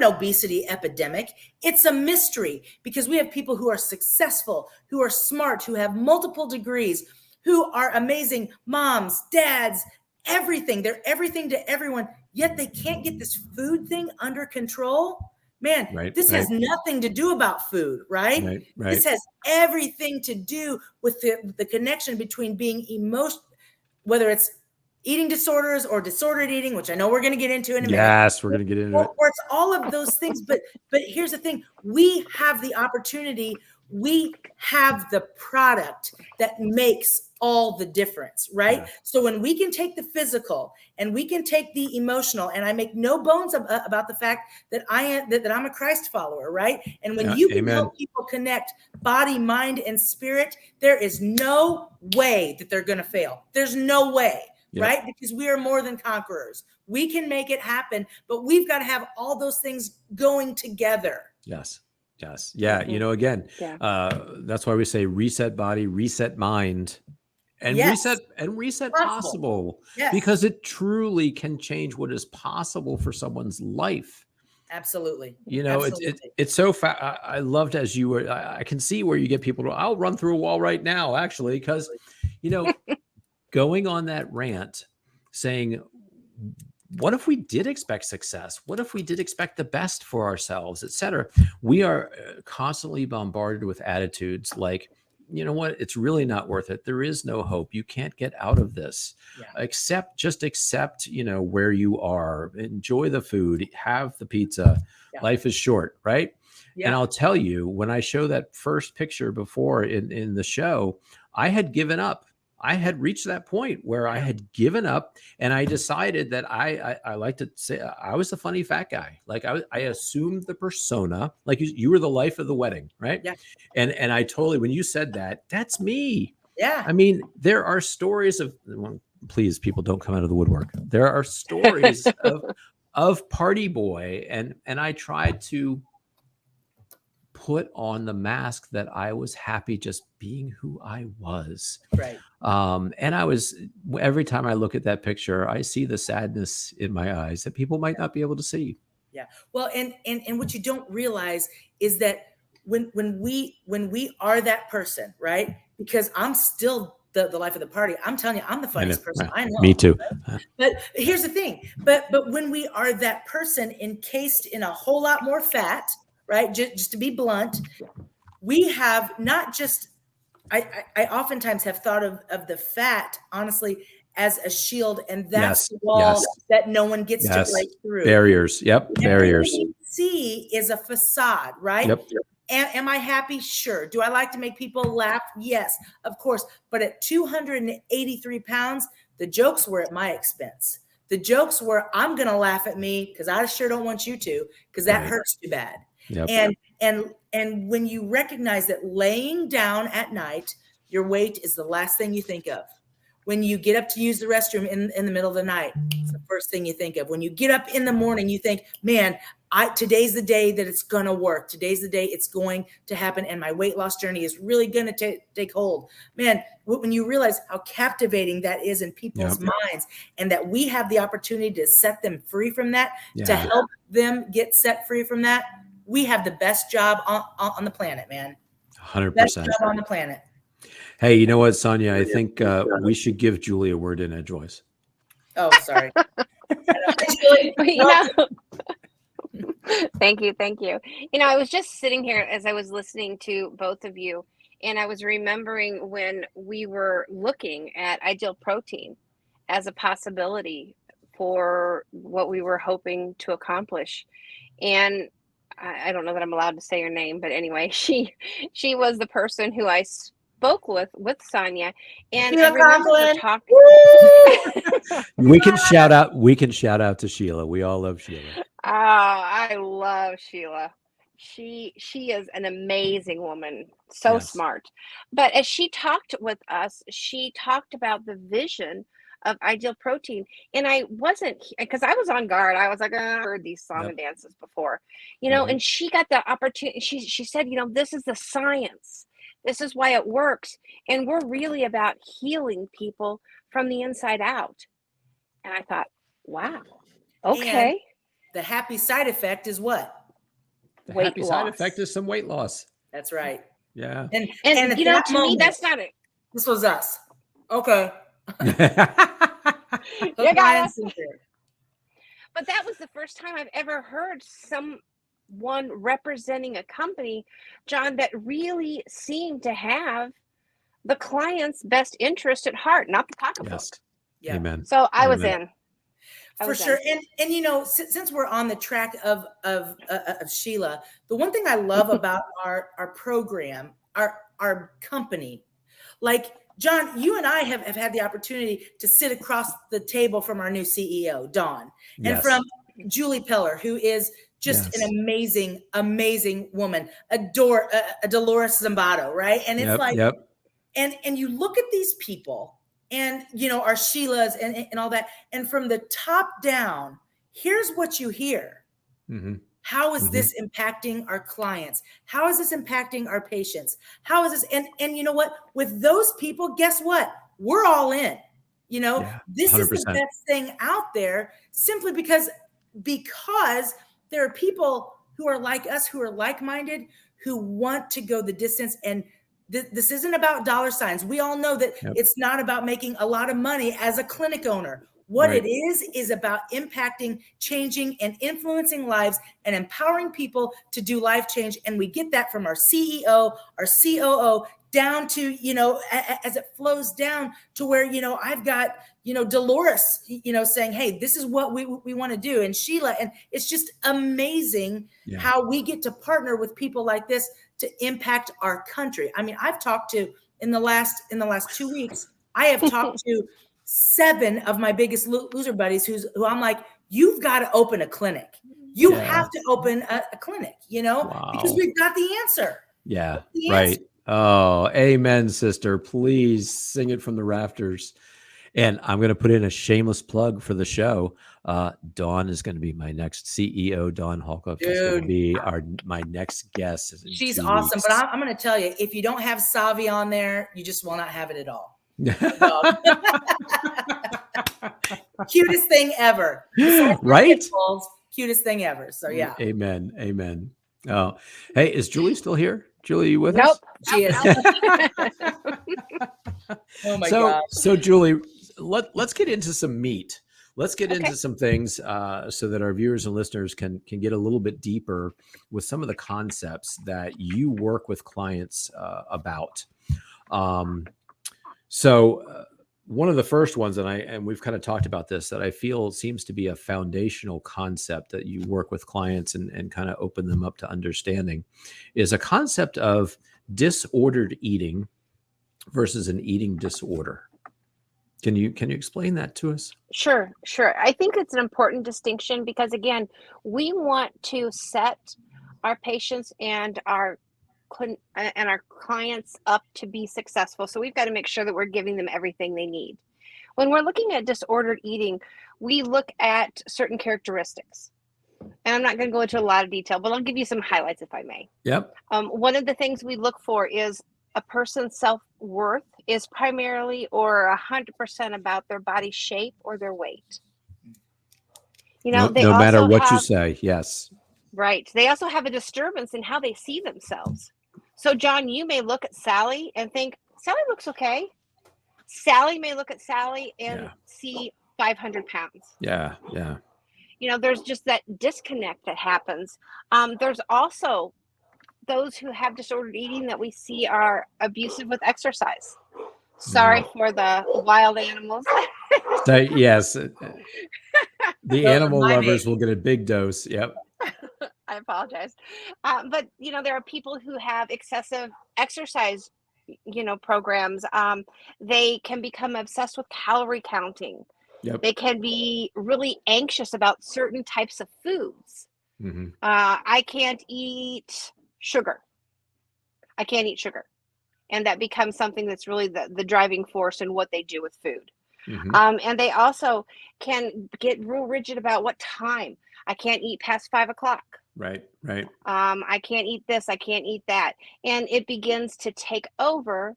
obesity epidemic. It's a mystery, because we have people who are successful, who are smart, who have multiple degrees, who are amazing moms, dads, everything. They're everything to everyone, yet they can't get this food thing under control. Man, this has nothing to do about food, right? This has everything to do with the connection between being whether it's eating disorders or disordered eating, which I know we're going to get into in a minute. Yes, we're going to get into it. Or it's all of those things. But here's the thing. We have the opportunity. We have the product that makes all the difference, right? Yeah. So when we can take the physical and we can take the emotional, and I make no bones about the fact that I'm a Christ follower, right? And when you can help people connect body, mind, and spirit, there is no way that they're going to fail. There's no way, right? Because we are more than conquerors. We can make it happen, but we've got to have all those things going together. Yes. Yeah. Again, that's why we say reset body, reset mind, and Yes. reset Possible. possible, Yes. because it truly can change what is possible for someone's life. Absolutely. You know, Absolutely. it's so I loved as you were. I can see where you get people to. I'll run through a wall right now, actually, because you know, going on that rant, saying, what if we did expect success? What if we did expect the best for ourselves, et cetera? We are constantly bombarded with attitudes like, you know what? It's really not worth it. There is no hope. You can't get out of this. Yeah. Just accept, you know, where you are. Enjoy the food. Have the pizza. Yeah. Life is short, right? Yeah. And I'll tell you, when I show that first picture before in the show, I had given up. I had reached that point where I had given up, and I decided that I like to say I was the funny fat guy. Like I assumed the persona, like you were the life of the wedding, right? Yeah. And I totally, when you said that, that's me. Yeah. I mean, there are stories of, well, please, people, don't come out of the woodwork. There are stories of Party Boy, and I tried to put on the mask that I was happy just being who I was. Right. And I was, every time I look at that picture, I see the sadness in my eyes that people might not be able to see. Yeah. Well, and what you don't realize is that when we are that person, right? Because I'm still the life of the party. I'm telling you, I'm the funniest person I know. Me too. But here's the thing. But when we are that person encased in a whole lot more fat, right? Just to be blunt, we have not just. I oftentimes have thought of the fat, honestly, as a shield, and that's the wall that no one gets to break through. Barriers. Yep. And barriers. What we see is a facade, right? Yep. Am I happy? Sure. Do I like to make people laugh? Yes, of course. But at 283 pounds, the jokes were at my expense. The jokes were, I'm going to laugh at me because I sure don't want you to, because that hurts too bad. Yep. And when you recognize that laying down at night, your weight is the last thing you think of. When you get up to use the restroom in the middle of the night, it's the first thing you think of. When you get up in the morning, you think, man, today's the day that it's going to work. Today's the day it's going to happen. And my weight loss journey is really going to take hold. Man, when you realize how captivating that is in people's minds, and that we have the opportunity to set them free from that, to help them get set free from that, we have the best job on the planet, man. 100%. Best job on the planet. Hey, you know what, Sonya? I think we should give Julie a word in edgewise. Oh, sorry. Thank you. You know, I was just sitting here as I was listening to both of you, and I was remembering when we were looking at Ideal Protein as a possibility for what we were hoping to accomplish. And I don't know that I'm allowed to say her name, but anyway, she was the person who I spoke with Sonya, and I remember her talking. We can shout out to Sheila. We all love Sheila. Oh, I love Sheila. She is an amazing woman, so smart. But as she talked with us, she talked about the vision of Ideal Protein, and I wasn't, because I was on guard. I was like, I've heard these song and dances before, you know. And she got the opportunity. She said, you know, this is the science. This is why it works, and we're really about healing people from the inside out. And I thought, wow, okay. And the happy side effect is what? The happy side effect is some weight loss. That's right. Yeah. And you know, to me, that's not it. This was us. Okay. You got us. But that was the first time I've ever heard someone representing a company, John, that really seemed to have the client's best interest at heart, not the pocketbook. Yes. Yeah. Amen. So I was in. For sure. And you know, since we're on the track of Sheila, the one thing I love about our program, our company, like John, you and I have had the opportunity to sit across the table from our new CEO, Dawn, and from Julie Peller, who is just an amazing, amazing woman, a Dolores Zimbato, right? And it's and you look at these people, and you know, our Sheilas and all that, and from the top down, here's what you hear. Mm-hmm. How is this impacting our clients? How is this impacting our patients? How is this? And you know what? With those people, guess what? we're all in. Yeah, This is the 100%. best thing out there, simply because there are people who are like us, who are like-minded, who want to go the distance. And this isn't about dollar signs. We all know that Yep. it's not about making a lot of money as a clinic owner. What Right. it is about impacting, changing, and influencing lives, and empowering people to do life change. And we get that from our CEO, our COO, down to, as it flows down to where, I've got, Dolores, saying, hey, this is what we want to do. And Sheila, and it's just amazing how we get to partner with people like this to impact our country. I mean, I've talked to, in the last 2 weeks, I have talked to 7 of my biggest loser buddies who I'm like, you've got to open a clinic. You have to open a clinic, because we've got the answer. Yeah, The right. answer. Oh, amen, sister. Please sing it from the rafters. And I'm going to put in a shameless plug for the show. Dawn is going to be my next CEO. Dawn Holcomb is going to be my next guest. She's awesome. But I'm going to tell you, if you don't have Savi on there, you just will not have it at all. Cutest thing ever. Right? Cutest thing ever. So yeah. Amen. Amen. Oh, hey, is Julie still here? Julie, you with Nope. us? She is. Oh my God. So Julie, let's get into some meat. Let's get into some things so that our viewers and listeners can get a little bit deeper with some of the concepts that you work with clients about. One of the first ones, and we've kind of talked about this, that I feel seems to be a foundational concept that you work with clients and kind of open them up to understanding, is a concept of disordered eating versus an eating disorder. Can you explain that to us? Sure. I think it's an important distinction because, again, we want to set our patients and our clients up to be successful. So we've got to make sure that we're giving them everything they need. When we're looking at disordered eating, we look at certain characteristics. And I'm not going to go into a lot of detail, but I'll give you some highlights if I may. Yep. One of the things we look for is a person's self-worth is primarily or 100% about their body shape or their weight. No matter what you say, yes. Right. They also have a disturbance in how they see themselves. So, John, you may look at Sally and think, Sally looks okay. Sally may look at Sally and see 500 pounds. Yeah. There's just that disconnect that happens. There's also those who have disordered eating that we see are abusive with exercise. Sorry for the wild animals. Yes. The animal lovers will get a big dose. Yep. I apologize. But, there are people who have excessive exercise, programs. They can become obsessed with calorie counting. Yep. They can be really anxious about certain types of foods. Mm-hmm. I can't eat sugar. And that becomes something that's really the driving force in what they do with food. Mm-hmm. And they also can get real rigid about what time. I can't eat past 5 o'clock. Right. I can't eat this. I can't eat that. And it begins to take over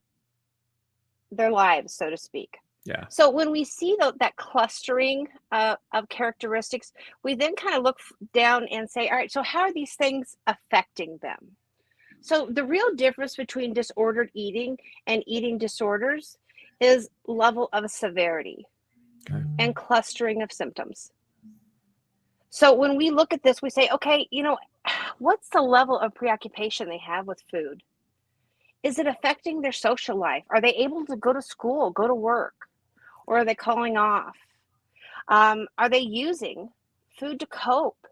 their lives, so to speak. Yeah. So when we see that clustering of characteristics, we then kind of look down and say, all right, so how are these things affecting them? So the real difference between disordered eating and eating disorders is level of severity and clustering of symptoms. So when we look at this, we say, okay, what's the level of preoccupation they have with food? Is it affecting their social life? Are they able to go to school, go to work? Or are they calling off? Are they using food to cope?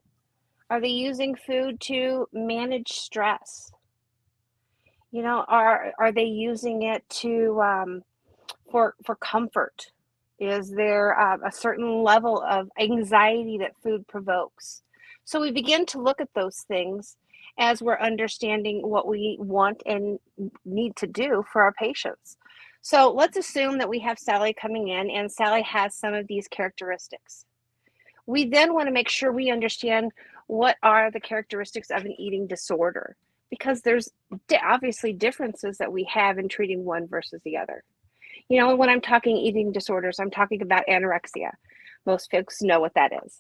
Are they using food to manage stress? Are they using it to for comfort? Is there a certain level of anxiety that food provokes? So we begin to look at those things as we're understanding what we want and need to do for our patients. So let's assume that we have Sally coming in and Sally has some of these characteristics. We then want to make sure we understand what are the characteristics of an eating disorder, because there's obviously differences that we have in treating one versus the other. You know, when I'm talking eating disorders, I'm talking about anorexia. Most folks know what that is.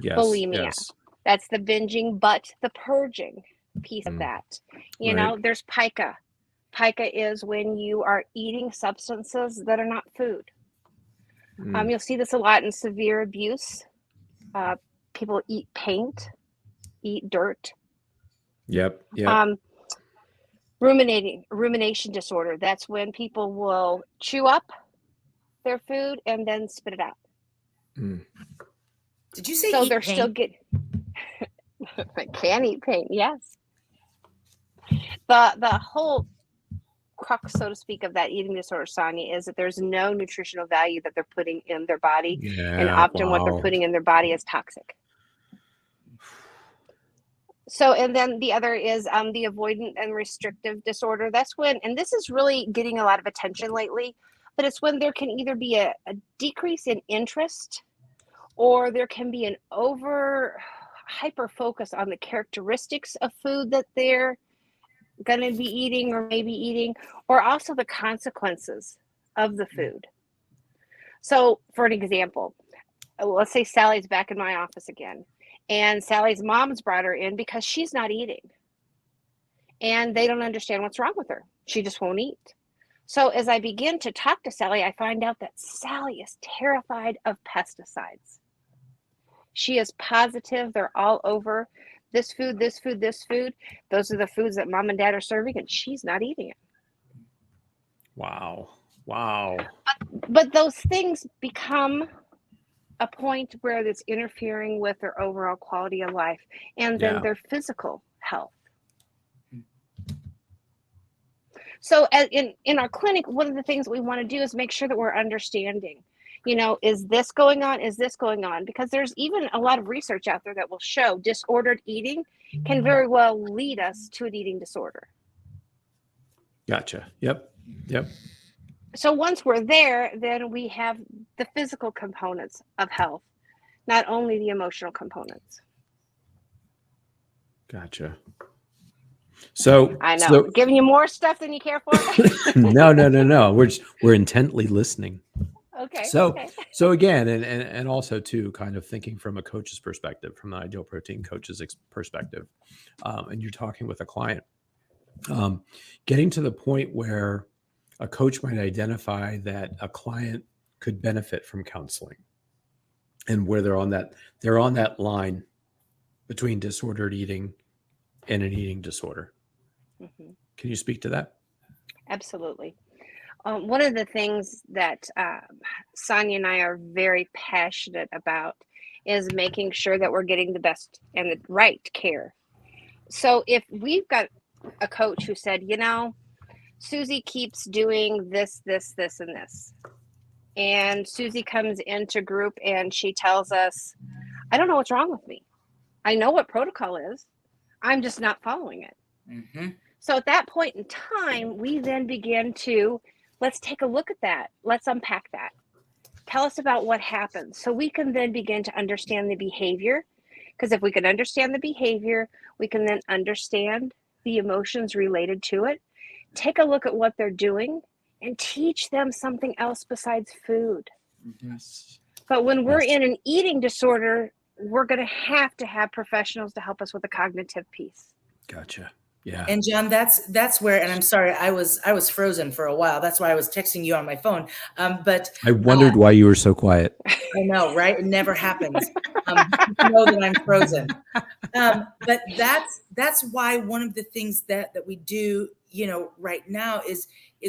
Yes. Bulimia. Yes. That's the binging, but the purging piece of that. You know, there's pica. Pica is when you are eating substances that are not food. You'll see this a lot in severe abuse. People eat paint, eat dirt. Yep. Yep. Rumination disorder. That's when people will chew up their food and then spit it out. Did you say so eat they're paint? still getting I can eat paint, yes. The whole crux, so to speak, of that eating disorder, Sonya, is that there's no nutritional value that they're putting in their body, and often what they're putting in their body is toxic. So, and then the other is the avoidant and restrictive disorder. That's when, and this is really getting a lot of attention lately, but it's when there can either be a decrease in interest, or there can be an hyper focus on the characteristics of food that they're going to be eating or maybe eating, or also the consequences of the food. So, for an example, let's say Sally's back in my office again, and Sally's mom's brought her in because she's not eating, and they don't understand what's wrong with her. She just won't eat. So as I begin to talk to Sally, I find out that Sally is terrified of pesticides. She is positive they're all over this food, this food, this food. Those are the foods that mom and dad are serving, and she's not eating it. Wow. But those things become a point where it's interfering with their overall quality of life and then their physical health. So in our clinic, one of the things we want to do is make sure that we're understanding, you know, is this going on? Is this going on? Because there's even a lot of research out there that will show disordered eating can very well lead us to an eating disorder. Gotcha. Yep. So once we're there, then we have the physical components of health, not only the emotional components. Gotcha. So I know, giving you more stuff than you care for. No. We're intently listening. Okay. So again, and also too, kind of thinking from a coach's perspective, from the Ideal Protein coach's perspective, and you're talking with a client, getting to the point where a coach might identify that a client could benefit from counseling, and where they're on that line between disordered eating and an eating disorder. Mm-hmm. Can you speak to that? Absolutely. One of the things that Sonya and I are very passionate about is making sure that we're getting the best and the right care. So if we've got a coach who said, you know, Susie keeps doing this, and this, and Susie comes into group and she tells us, I don't know what's wrong with me. I know what protocol is. I'm just not following it. Mm-hmm. So at that point in time, we then begin to, let's take a look at that. Let's unpack that. Tell us about what happened. So we can then begin to understand the behavior. Because if we can understand the behavior, we can then understand the emotions related to it. Take a look at what they're doing and teach them something else besides food. Yes. But when we're in an eating disorder, we're going to have professionals to help us with the cognitive piece. Gotcha. Yeah. And John, that's where, and I'm sorry, I was frozen for a while. That's why I was texting you on my phone. But I wondered why you were so quiet. I know, right? It never happens. You know that I'm frozen. But that's why one of the things that we do, you know, right now is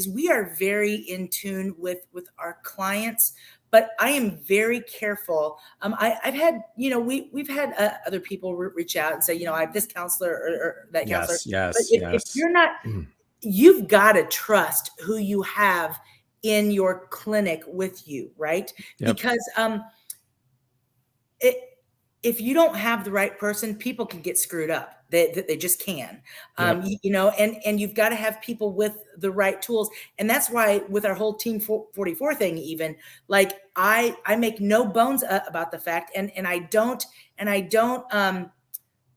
we are very in tune with our clients. But I am very careful. I've had, you know, we've had other people reach out and say, you know, I have this counselor or that counselor. Yes. But if you're not, you've got to trust who you have in your clinic with you, right? Yep. Because if you don't have the right person, people can get screwed up. They just can, yep. You know, and you've got to have people with the right tools. And that's why with our whole Team 44 thing, even like I make no bones about the fact, and I don't,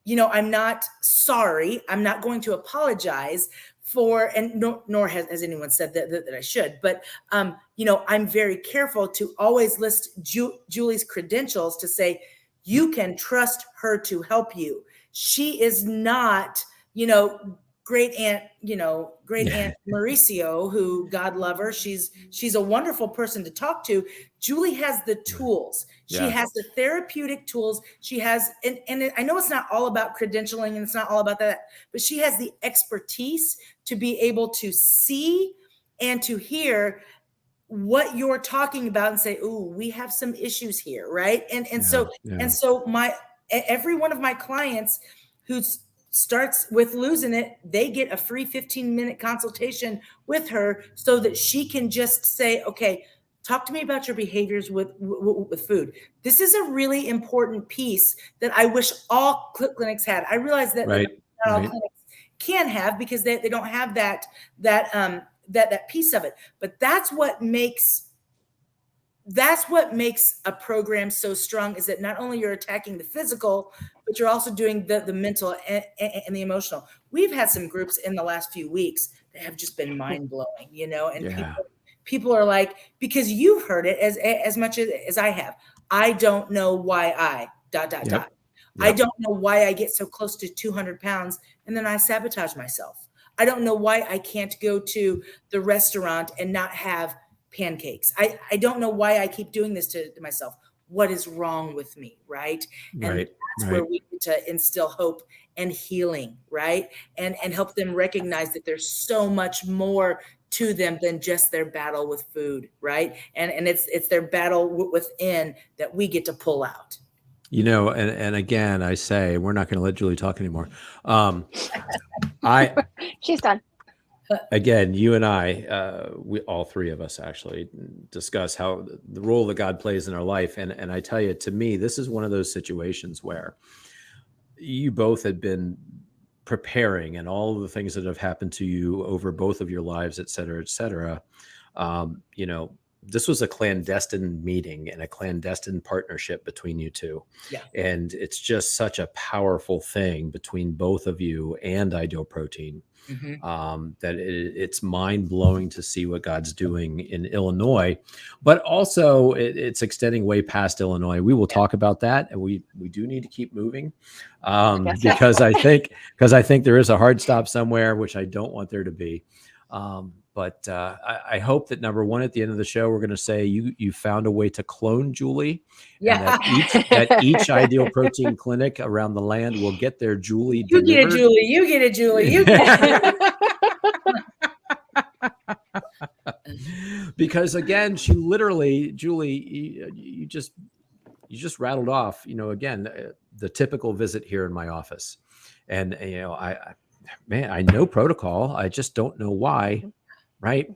you know, I'm not sorry. I'm not going to apologize nor has anyone said that I should, but I'm very careful to always list Julie's credentials to say, you can trust her to help you. She is not, great aunt Mauricio, who, God love her, she's a wonderful person to talk to. Julie has the tools. She has the therapeutic tools. She has, and I know it's not all about credentialing and it's not all about that, but she has the expertise to be able to see and to hear what you're talking about and say, "Ooh, we have some issues here," right? And so every one of my clients who starts with losing it, they get a free 15-minute consultation with her so that she can just say, "Okay, talk to me about your behaviors with food." This is a really important piece that I wish all clinics had. I realize that not all clinics can have, because they don't have that piece of it. But that's what makes a program so strong, is that not only you're attacking the physical, but you're also doing the mental and the emotional. We've had some groups in the last few weeks that have just been mind-blowing, and people are like, because you've heard it as much as I have. I don't know why I ... I don't know why I get so close to 200 pounds and then I sabotage myself. I don't know why I can't go to the restaurant and not have pancakes. I don't know why I keep doing this to myself. What is wrong with me, right? And that's where we need to instill hope and healing, right? And help them recognize that there's so much more to them than just their battle with food, right? And it's their battle within that we get to pull out. And again, I say, we're not going to let Julie talk anymore. She's done. Again, you and I, we all three of us actually discuss how the role that God plays in our life. And I tell you, to me, this is one of those situations where you both had been preparing, and all of the things that have happened to you over both of your lives, et cetera, et cetera. This was a clandestine meeting and a clandestine partnership between you two. Yeah. And it's just such a powerful thing between both of you and Ideal Protein. That it's mind-blowing to see what God's doing in Illinois, but also it's extending way past Illinois. We will talk about that, and we do need to keep moving, because I think there is a hard stop somewhere, which I don't want there to be. But I hope that, number one, at the end of the show, we're going to say you found a way to clone Julie, and that each Ideal Protein clinic around the land will get their Julie delivered. Get it, Julie. You get it, Julie. You get it. Because again, she literally, Julie, you just rattled off, again, the typical visit here in my office, and I know protocol. I just don't know why. Right.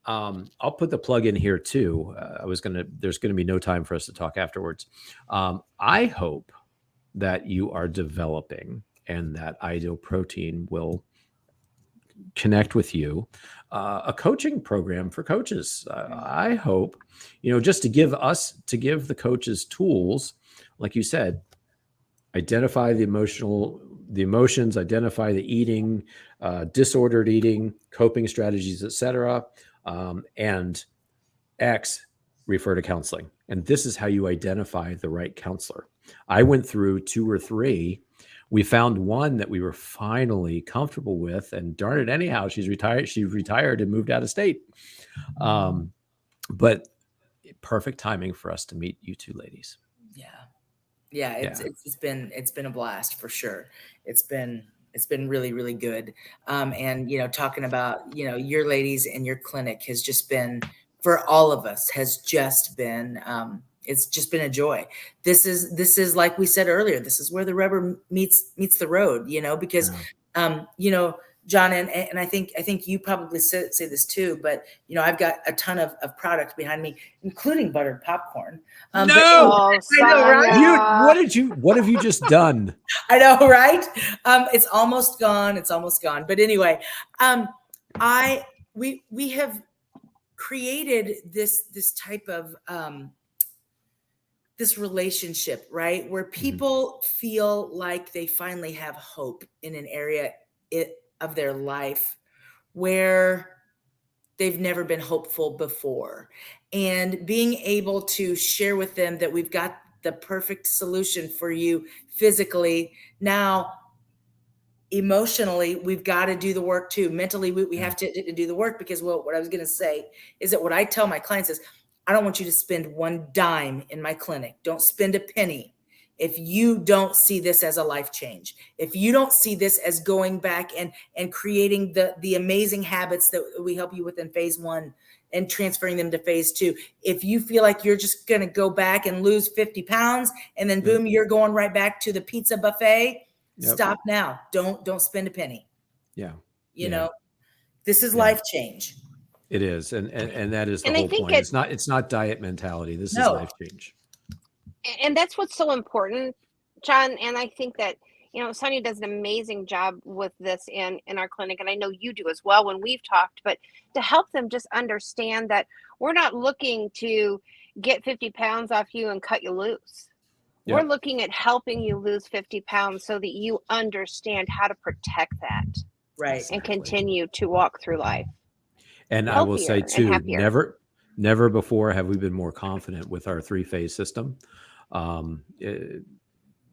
I'll put the plug in here too. There's going to be no time for us to talk afterwards. I hope that you are developing, and that Ideal Protein will connect with you, a coaching program for coaches. I hope, just to give the coaches tools, like you said, identify the emotions, identify the eating, disordered eating, coping strategies, etc. And X, refer to counseling. And this is how you identify the right counselor. I went through 2 or 3. We found one that we were finally comfortable with, and darn it, anyhow, she's retired. She retired and moved out of state. But perfect timing for us to meet you two ladies. Yeah, it's been a blast for sure. It's been really, really good. And talking about your ladies and your clinic has just been, for all of us, has just been it's just been a joy. This is like we said earlier, this is where the rubber meets the road, because John, and I think you probably say this too, but I've got a ton of product behind me, including buttered popcorn. No, I know, right? What have you just done? I know, right? It's almost gone. But anyway, we have created this type of this relationship, right, where people feel like they finally have hope in an area of their life where they've never been hopeful before. And being able to share with them that we've got the perfect solution for you physically. Now, emotionally, we've got to do the work too. Mentally, we have to do the work, because what I was going to say is that what I tell my clients is, I don't want you to spend one dime in my clinic. Don't spend a penny if you don't see this as a life change. If you don't see this as going back and creating the amazing habits that we help you with in phase 1 and transferring them to phase 2. If you feel like you're just going to go back and lose 50 pounds and then boom, you're going right back to the pizza buffet. Stop now. Don't spend a penny. Yeah. You know, this is life change. It is. And that is the whole point. It's not diet mentality. This is life change. And that's what's so important, John. And I think that, Sonya does an amazing job with this in our clinic. And I know you do as well when we've talked, but to help them just understand that we're not looking to get 50 pounds off you and cut you loose. We're looking at helping you lose 50 pounds so that you understand how to protect that. Right. And continue to walk through life. And I will say too, never before have we been more confident with our 3-phase system.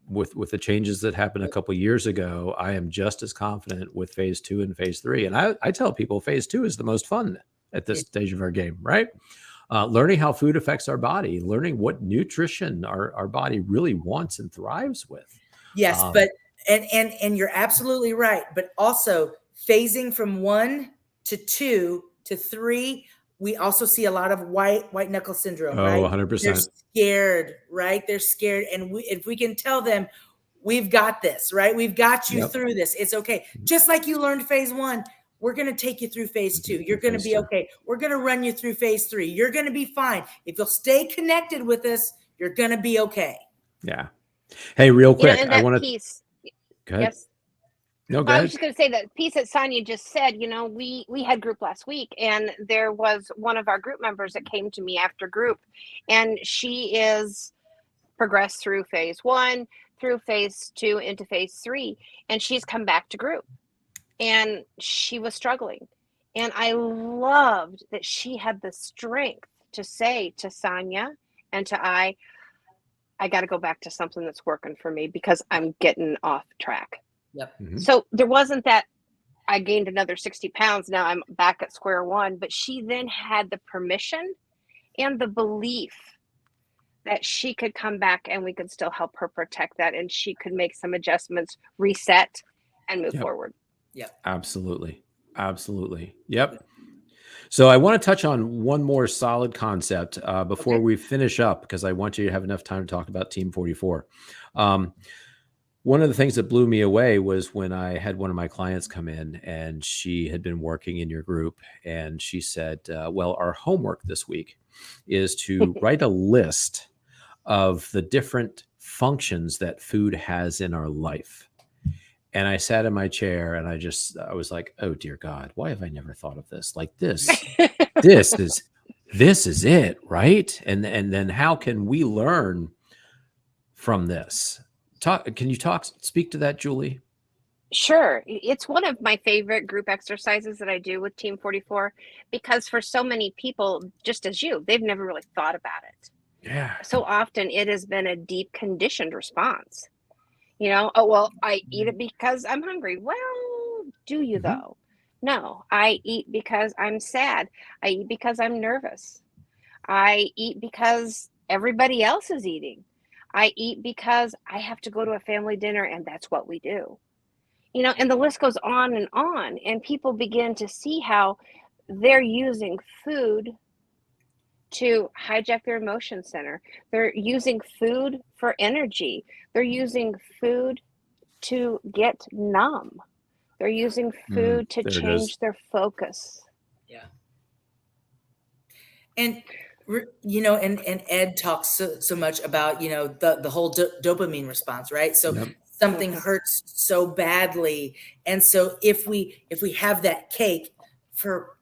With the changes that happened a couple of years ago, I am just as confident with phase 2 and phase 3. And I tell people phase 2 is the most fun at this stage of our game, right? Learning how food affects our body, learning what nutrition our body really wants and thrives with. Yes, but and you're absolutely right. But also phasing from 1 to 2 to 3, we also see a lot of white knuckle syndrome, right? 100%. They're scared, right? They're scared. And if we can tell them, we've got this, right? We've got you through this. It's okay. Just like you learned phase 1, we're going to take you through phase 2. You're going to be okay. We're going to run you through phase 3. You're going to be fine. If you'll stay connected with us, you're going to be okay. Yeah. Hey, real quick, I want to. Go ahead. Yes. No, go ahead. I was just going to say that piece that Sonya just said. We had group last week, and there was one of our group members that came to me after group, and she is progressed through phase 1, through phase 2, into phase 3, and she's come back to group. And she was struggling. And I loved that she had the strength to say to Sonya and to I got to go back to something that's working for me because I'm getting off track. Yep. Mm-hmm. So there wasn't that I gained another 60 pounds. Now I'm back at square one. But she then had the permission and the belief that she could come back and we could still help her protect that. And she could make some adjustments, reset, and move forward. Yeah, absolutely. Yep. So I want to touch on one more solid concept before we finish up, because I want you to have enough time to talk about Team 44. One of the things that blew me away was when I had one of my clients come in, and she had been working in your group, and she said, well, our homework this week is to write a list of the different functions that food has in our life. And I sat in my chair and I was like, oh dear God, why have I never thought of this? Like this is it, right? And then how can we learn from this? Can you speak to that, Julie? Sure. It's one of my favorite group exercises that I do with Team 44, because for so many people, just as you, they've never really thought about it. Yeah. So often it has been a deep conditioned response. Oh, well, I eat it because I'm hungry. Well, do you though? No, I eat because I'm sad. I eat because I'm nervous. I eat because everybody else is eating. I eat because I have to go to a family dinner and that's what we do. And the list goes on, and people begin to see how they're using food to hijack their emotion center. They're using food for energy. They're using food to get numb. They're using food to change their focus. Yeah. And and Ed talks so much about the whole dopamine response, right? So something hurts so badly, and so if we have that cake for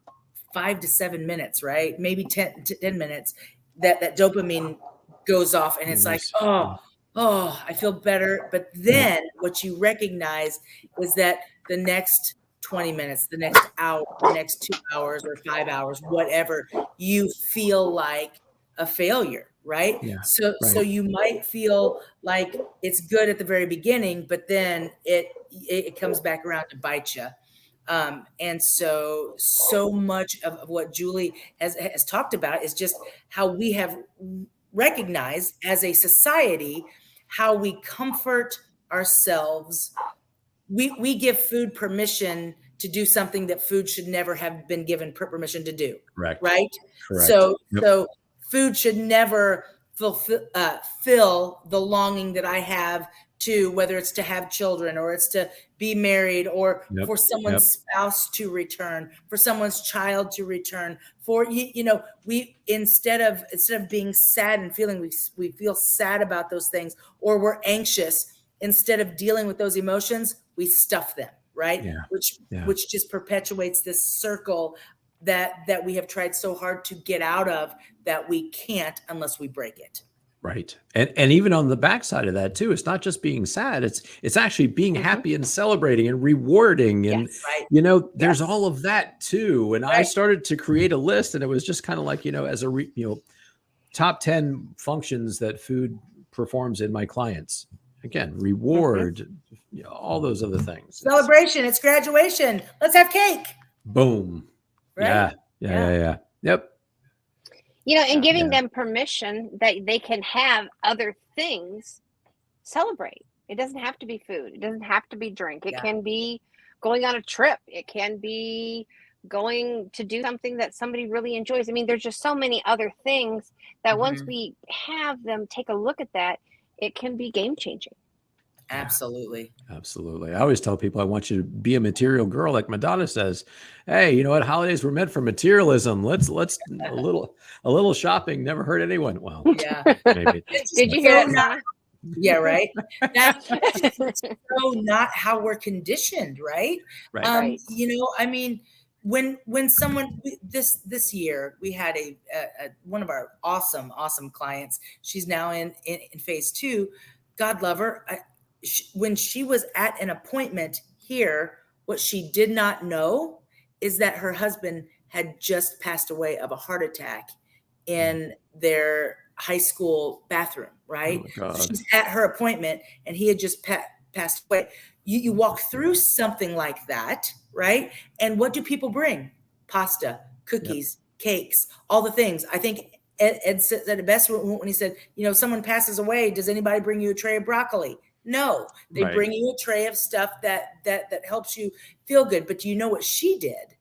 5 to 7 minutes, right? Maybe 10 minutes, that dopamine goes off, and it's like, oh, I feel better. But then what you recognize is that the next 20 minutes, the next hour, the next 2 hours or 5 hours, whatever, you feel like a failure, right? Yeah. So Right. you might feel like it's good at the very beginning, but then it comes back around to bite you. And so much of what Julie has talked about is just how we have recognized as a society how we comfort ourselves. We give food permission to do something that food should never have been given permission to do. Correct. Right. Correct. Yep. So food should never fill the longing that I have to, whether it's to have children or it's to be married or Yep. for someone's spouse to return, for someone's child to return, for, we, instead of being sad and feeling, we feel sad about those things, or we're anxious, instead of dealing with those emotions, we stuff them, right? Yeah. Which just perpetuates this circle that we have tried so hard to get out of, that we can't unless we break it. Right. And even on the backside of that too, it's not just being sad, it's actually being happy and celebrating and rewarding. And, there's all of that too. And I started to create a list, and it was just kind of like, as a, top 10 functions that food performs in my clients. Again, reward, all those other things. Celebration. It's graduation. Let's have cake. Boom. Right? Yeah. Yep. And giving them permission that they can have other things celebrate. It doesn't have to be food. It doesn't have to be drink. It can be going on a trip. It can be going to do something that somebody really enjoys. I mean, there's just so many other things that once we have them take a look at that, it can be game changing. Absolutely. Absolutely. I always tell people I want you to be a material girl, like Madonna says. Hey, you know what? Holidays were meant for materialism. Let's a little shopping never hurt anyone. Well, maybe. Did you hear that, Madonna? Yeah, right. That's so not how we're conditioned, right? Right. I mean, when someone this year we had a one of our awesome clients. She's now in phase 2. God love her. When she was at an appointment here, what she did not know is that her husband had just passed away of a heart attack in their high school bathroom, right? Oh, so she's at her appointment and he had just passed away. You walk through something like that, right? And what do people bring? Pasta, cookies, cakes, all the things. I think Ed said it best when he said, someone passes away, does anybody bring you a tray of broccoli? No, they bring you a tray of stuff that helps you feel good. But do you know what she did?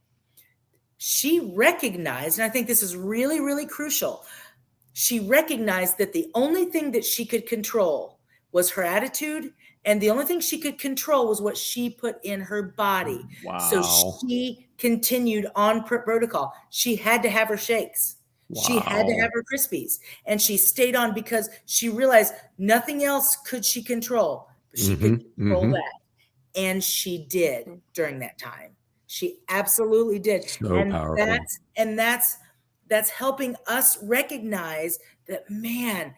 She recognized, and I think this is really, really crucial. She recognized that the only thing that she could control was her attitude, and the only thing she could control was what she put in her body. Wow. So she continued on protocol. She had to have her shakes. Wow. She had to have her Krispies, and she stayed on because she realized nothing else could she control. But she could control that. And she did during that time. She absolutely did. So powerful. That's helping us recognize that, man,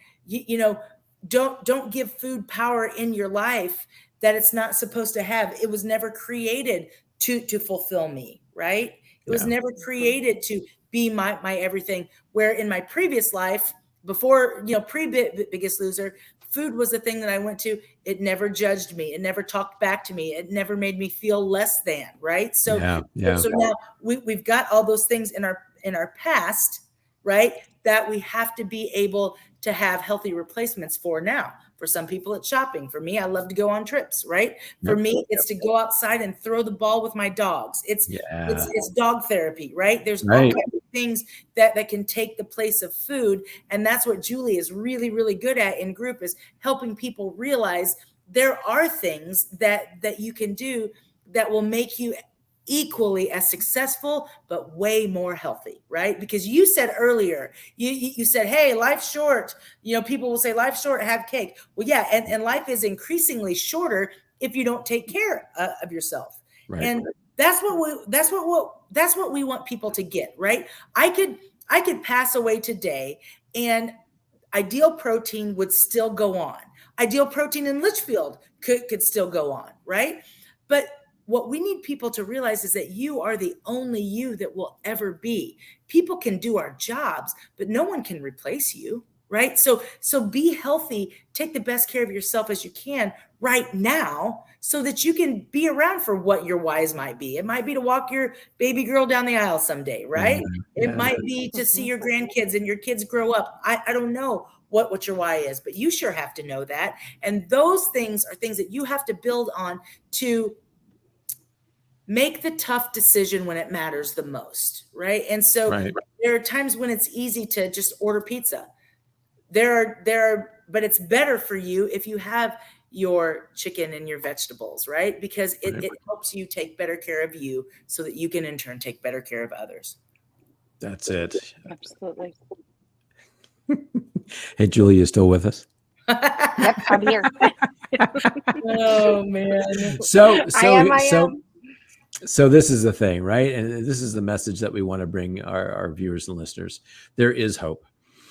don't give food power in your life that it's not supposed to have. It was never created to fulfill me, right? It was never created to be my everything. Where in my previous life, before, pre-Biggest Loser, food was the thing that I went to. It never judged me. It never talked back to me. It never made me feel less than, right? So now we've got all those things in our past, right? That we have to be able to have healthy replacements for now. For some people, it's shopping. For me, I love to go on trips, right? For me, it's to go outside and throw the ball with my dogs. It's dog therapy, right? There's all kinds of things that can take the place of food. And that's what Julie is really, really good at in group, is helping people realize there are things that you can do that will make you equally as successful, but way more healthy, right? Because you said earlier, you said, hey, life's short. People will say life's short, have cake. Well, yeah. And life is increasingly shorter if you don't take care of yourself. Right. And that's what we want people to get, right? I could pass away today and Ideal Protein would still go on. Ideal Protein in Litchfield could still go on, right? But what we need people to realize is that you are the only you that will ever be. People can do our jobs, but no one can replace you, right? So be healthy, take the best care of yourself as you can right now so that you can be around for what your whys might be. It might be to walk your baby girl down the aisle someday, right? It might be to see your grandkids and your kids grow up. I don't know what your why is, but you sure have to know that. And those things are things that you have to build on to make the tough decision when it matters the most, right? And so there are times when it's easy to just order pizza. But it's better for you if you have your chicken and your vegetables, right? Because it helps you take better care of you so that you can in turn take better care of others. That's it. Absolutely. Hey, Julie, you still with us? Yep, I'm here. Oh man. So I am. So this is the thing, right? And this is the message that we want to bring our viewers and listeners. There is hope.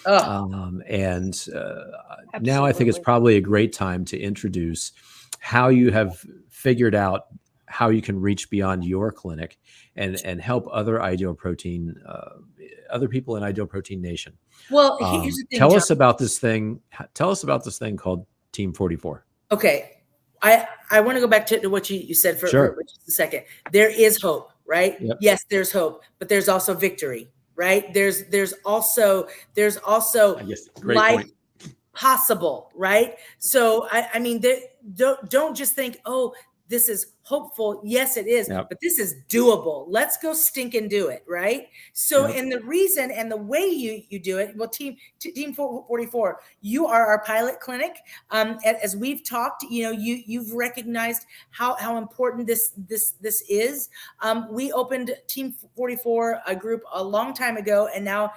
Now I think it's probably a great time to introduce how you have figured out how you can reach beyond your clinic and help other Ideal Protein, other people in Ideal Protein Nation. Well, here's the thing. Tell us about this thing. Tell us about this thing called Team 44. Okay. I want to go back to what you said for just a second. There is hope, right? Yep. Yes, there's hope, but there's also victory, right? There's also I guess, life possible, right? So I mean, don't just think, oh, this is hopeful. Yes, it is, but this is doable. Let's go stink and do it, right? So, and the reason and the way you do it, well, Team 44, you are our pilot clinic. As we've talked, you've recognized how important this is. We opened Team 44, a group, a long time ago, and now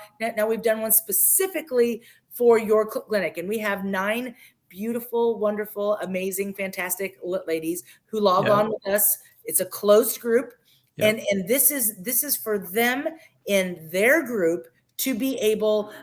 we've done one specifically for your clinic, and we have 9 beautiful, wonderful, amazing, fantastic ladies who log on with us. It's a closed group, and this is for them in their group to be able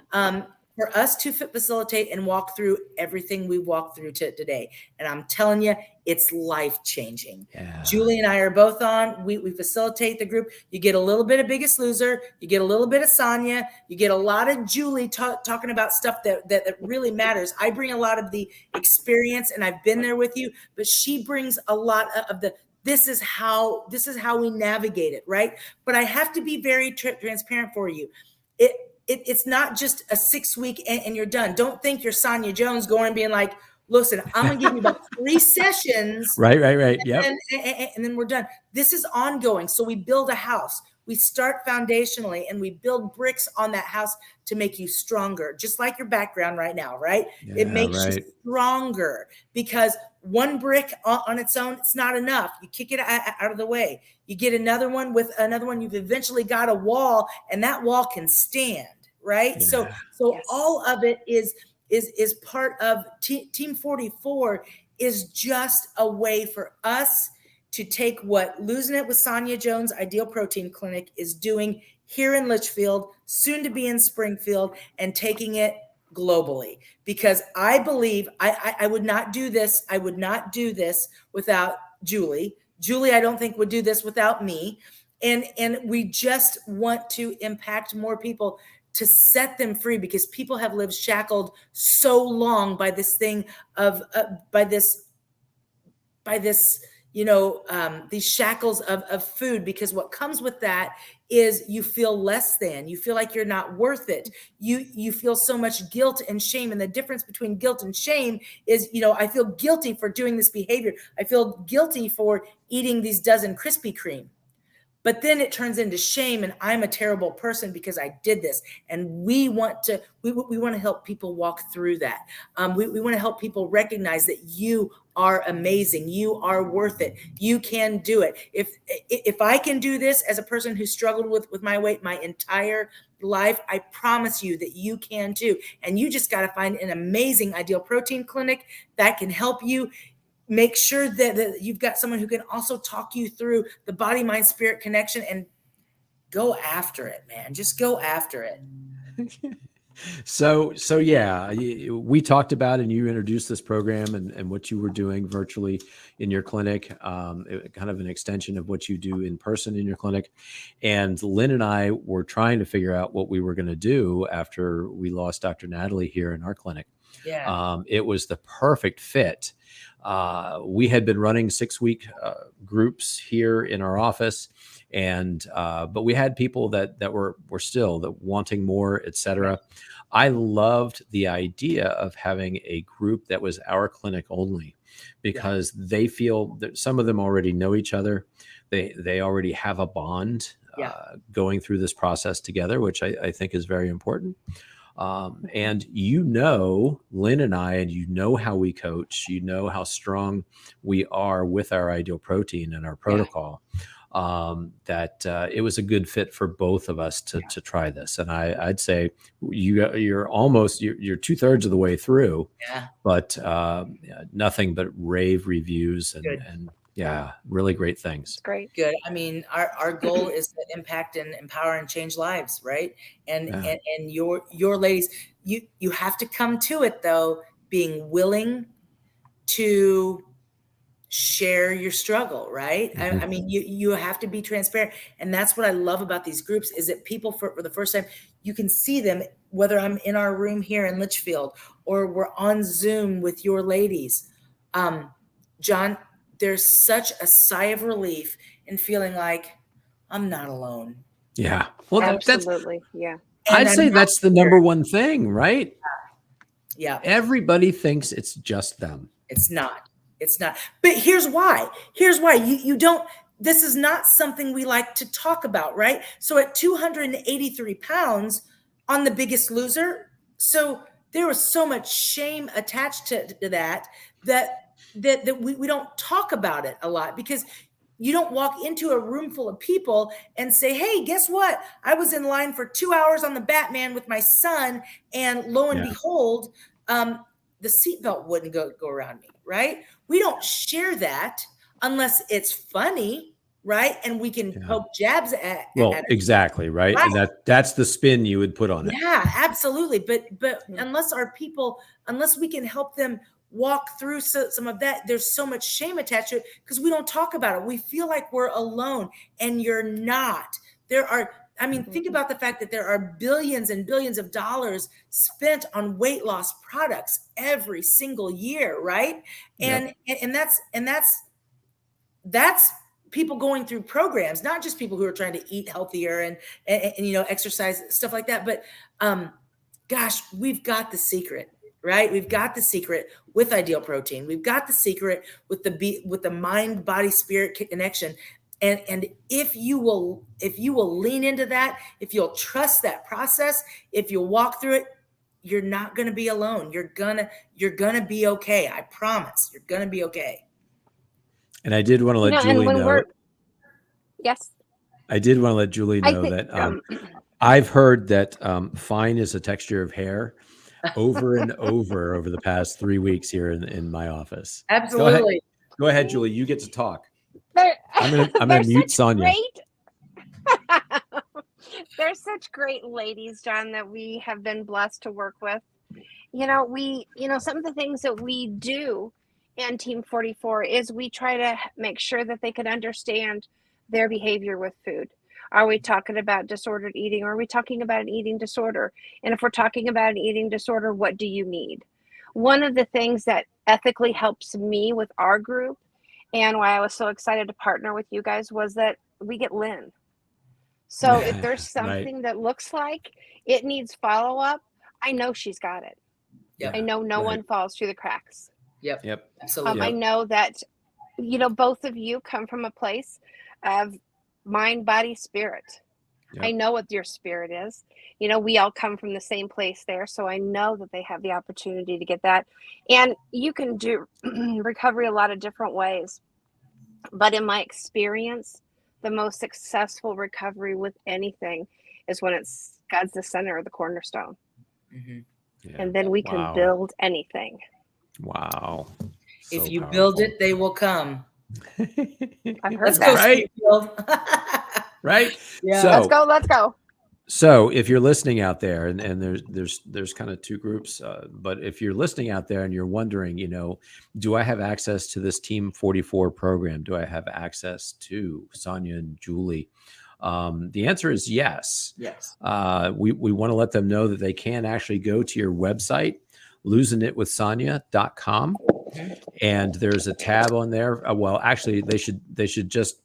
for us to facilitate and walk through everything we walked through today. And I'm telling you, it's life-changing. Julie and I are both on. We facilitate the group. You get a little bit of Biggest Loser. You get a little bit of Sonya. You get a lot of Julie talking about stuff that really matters. I bring a lot of the experience, and I've been there with you, but she brings a lot of the this is how we navigate it, right? But I have to be very transparent for you. It's not just a 6-week and you're done. Don't think you're Sonya Jones going and being like, listen, I'm going to give you about 3 sessions. Right. Yep. And then we're done. This is ongoing. So we build a house. We start foundationally and we build bricks on that house to make you stronger, just like your background right now, right? It makes you stronger because one brick on its own, it's not enough. You kick it out of the way. You get another one with another one. You've eventually got a wall, and that wall can stand, right? So all of it is part of Team 44 is just a way for us to take what Losing It with Sonya Jones Ideal Protein Clinic is doing here in Litchfield, soon to be in Springfield, and taking it globally. Because I believe I would not do this. I would not do this without Julie. Julie, I don't think would do this without me. And we just want to impact more people to set them free, because people have lived shackled so long by this thing of by this these shackles of food, because what comes with that is you feel less than, you feel like you're not worth it. You feel so much guilt and shame. And the difference between guilt and shame is, I feel guilty for doing this behavior. I feel guilty for eating these dozen Krispy Kreme. But then it turns into shame, and I'm a terrible person because I did this. And we want to help people walk through that. We want to help people recognize that you are amazing. You are worth it. You can do it. If I can do this as a person who struggled with my weight my entire life, I promise you that you can too. And you just got to find an amazing Ideal Protein clinic that can help you. Make sure that you've got someone who can also talk you through the body, mind, spirit connection, and go after it, man. Just go after it. So yeah, we talked about, and you introduced this program and what you were doing virtually in your clinic, kind of an extension of what you do in person in your clinic. And Lynn and I were trying to figure out what we were going to do after we lost Dr. Natalie here in our clinic. Yeah. It was the perfect fit. We had been running 6-week groups here in our office, and but we had people that were still that wanting more, etc. I loved the idea of having a group that was our clinic only, because they feel that some of them already know each other. They already have a bond going through this process together, which I think is very important. And Lynn and I, and how we coach, how strong we are with our ideal protein and our protocol, that it was a good fit for both of us to try this. And I'd say you're 2/3 of the way through, but nothing but rave reviews and really great things. It's great. Good. I mean, our goal is to impact and empower and change lives, right? And your ladies, you have to come to it though, being willing to share your struggle, right? I mean, you have to be transparent. And that's what I love about these groups, is that people for the first time, you can see them, whether I'm in our room here in Litchfield or we're on Zoom with your ladies. John, there's such a sigh of relief in feeling like I'm not alone. Yeah. Well, absolutely. I'd say that's the number one thing, right? Yeah. Everybody thinks it's just them. It's not. It's not. But here's why. You don't, this is not something we like to talk about, right? So at 283 pounds on The Biggest Loser, so there was so much shame attached to that we don't talk about it a lot, because you don't walk into a room full of people and say, hey, guess what? I was in line for 2 hours on the Batman with my son, and lo and behold, the seatbelt wouldn't go around me, right? We don't share that unless it's funny, right? And we can poke jabs at exactly, right? And that's the spin you would put on it. Yeah, absolutely. But unless we can help them walk through some of that, there's so much shame attached to it because we don't talk about it. We feel like we're alone, and you're not. Think about the fact that there are billions and billions of dollars spent on weight loss products every single year, right? And that's people going through programs, not just people who are trying to eat healthier and exercise, stuff like that. But gosh, we've got the secret, right? We've got the secret with Ideal Protein. We've got the secret with the mind, body, spirit connection. And if you will lean into that, if you'll trust that process, if you'll walk through it, you're not going to be alone. You're gonna be okay. I promise. You're going to be okay. And I did want to let Julie know. Yes. I did want to let Julie know that I've heard that fine is a texture of hair over and over the past 3 weeks here in my office. Absolutely. Go ahead, Julie. You get to talk. I'm gonna mute Sonya. They're such great ladies, John, that we have been blessed to work with. Some of the things that we do in Team 44 is we try to make sure that they can understand their behavior with food. Are we talking about disordered eating, or are we talking about an eating disorder? And if we're talking about an eating disorder, what do you need? One of the things that ethically helps me with our group, and why I was so excited to partner with you guys, was that we get Lynn. So if there's something that looks like it needs follow-up, I know she's got it. Yep. I know no one falls through the cracks. Yep. Absolutely. I know that, both of you come from a place of mind, body, spirit. Yep. I know what your spirit is. We all come from the same place there. So I know that they have the opportunity to get that. And you can do recovery a lot of different ways. But in my experience, the most successful recovery with anything is when God's the center of the cornerstone. Mm-hmm. Yeah. And then we can build anything. Wow. If you build it, they will come. I've heard that. Right? Right? Yeah. Let's go. So if you're listening out there, and there's kind of two groups, but if you're listening out there and you're wondering, do I have access to this Team 44 program? Do I have access to Sonya and Julie? The answer is yes. Yes. We want to let them know that they can actually go to your website, losingitwithsonya.com, and there's a tab on there. Well, actually, they should just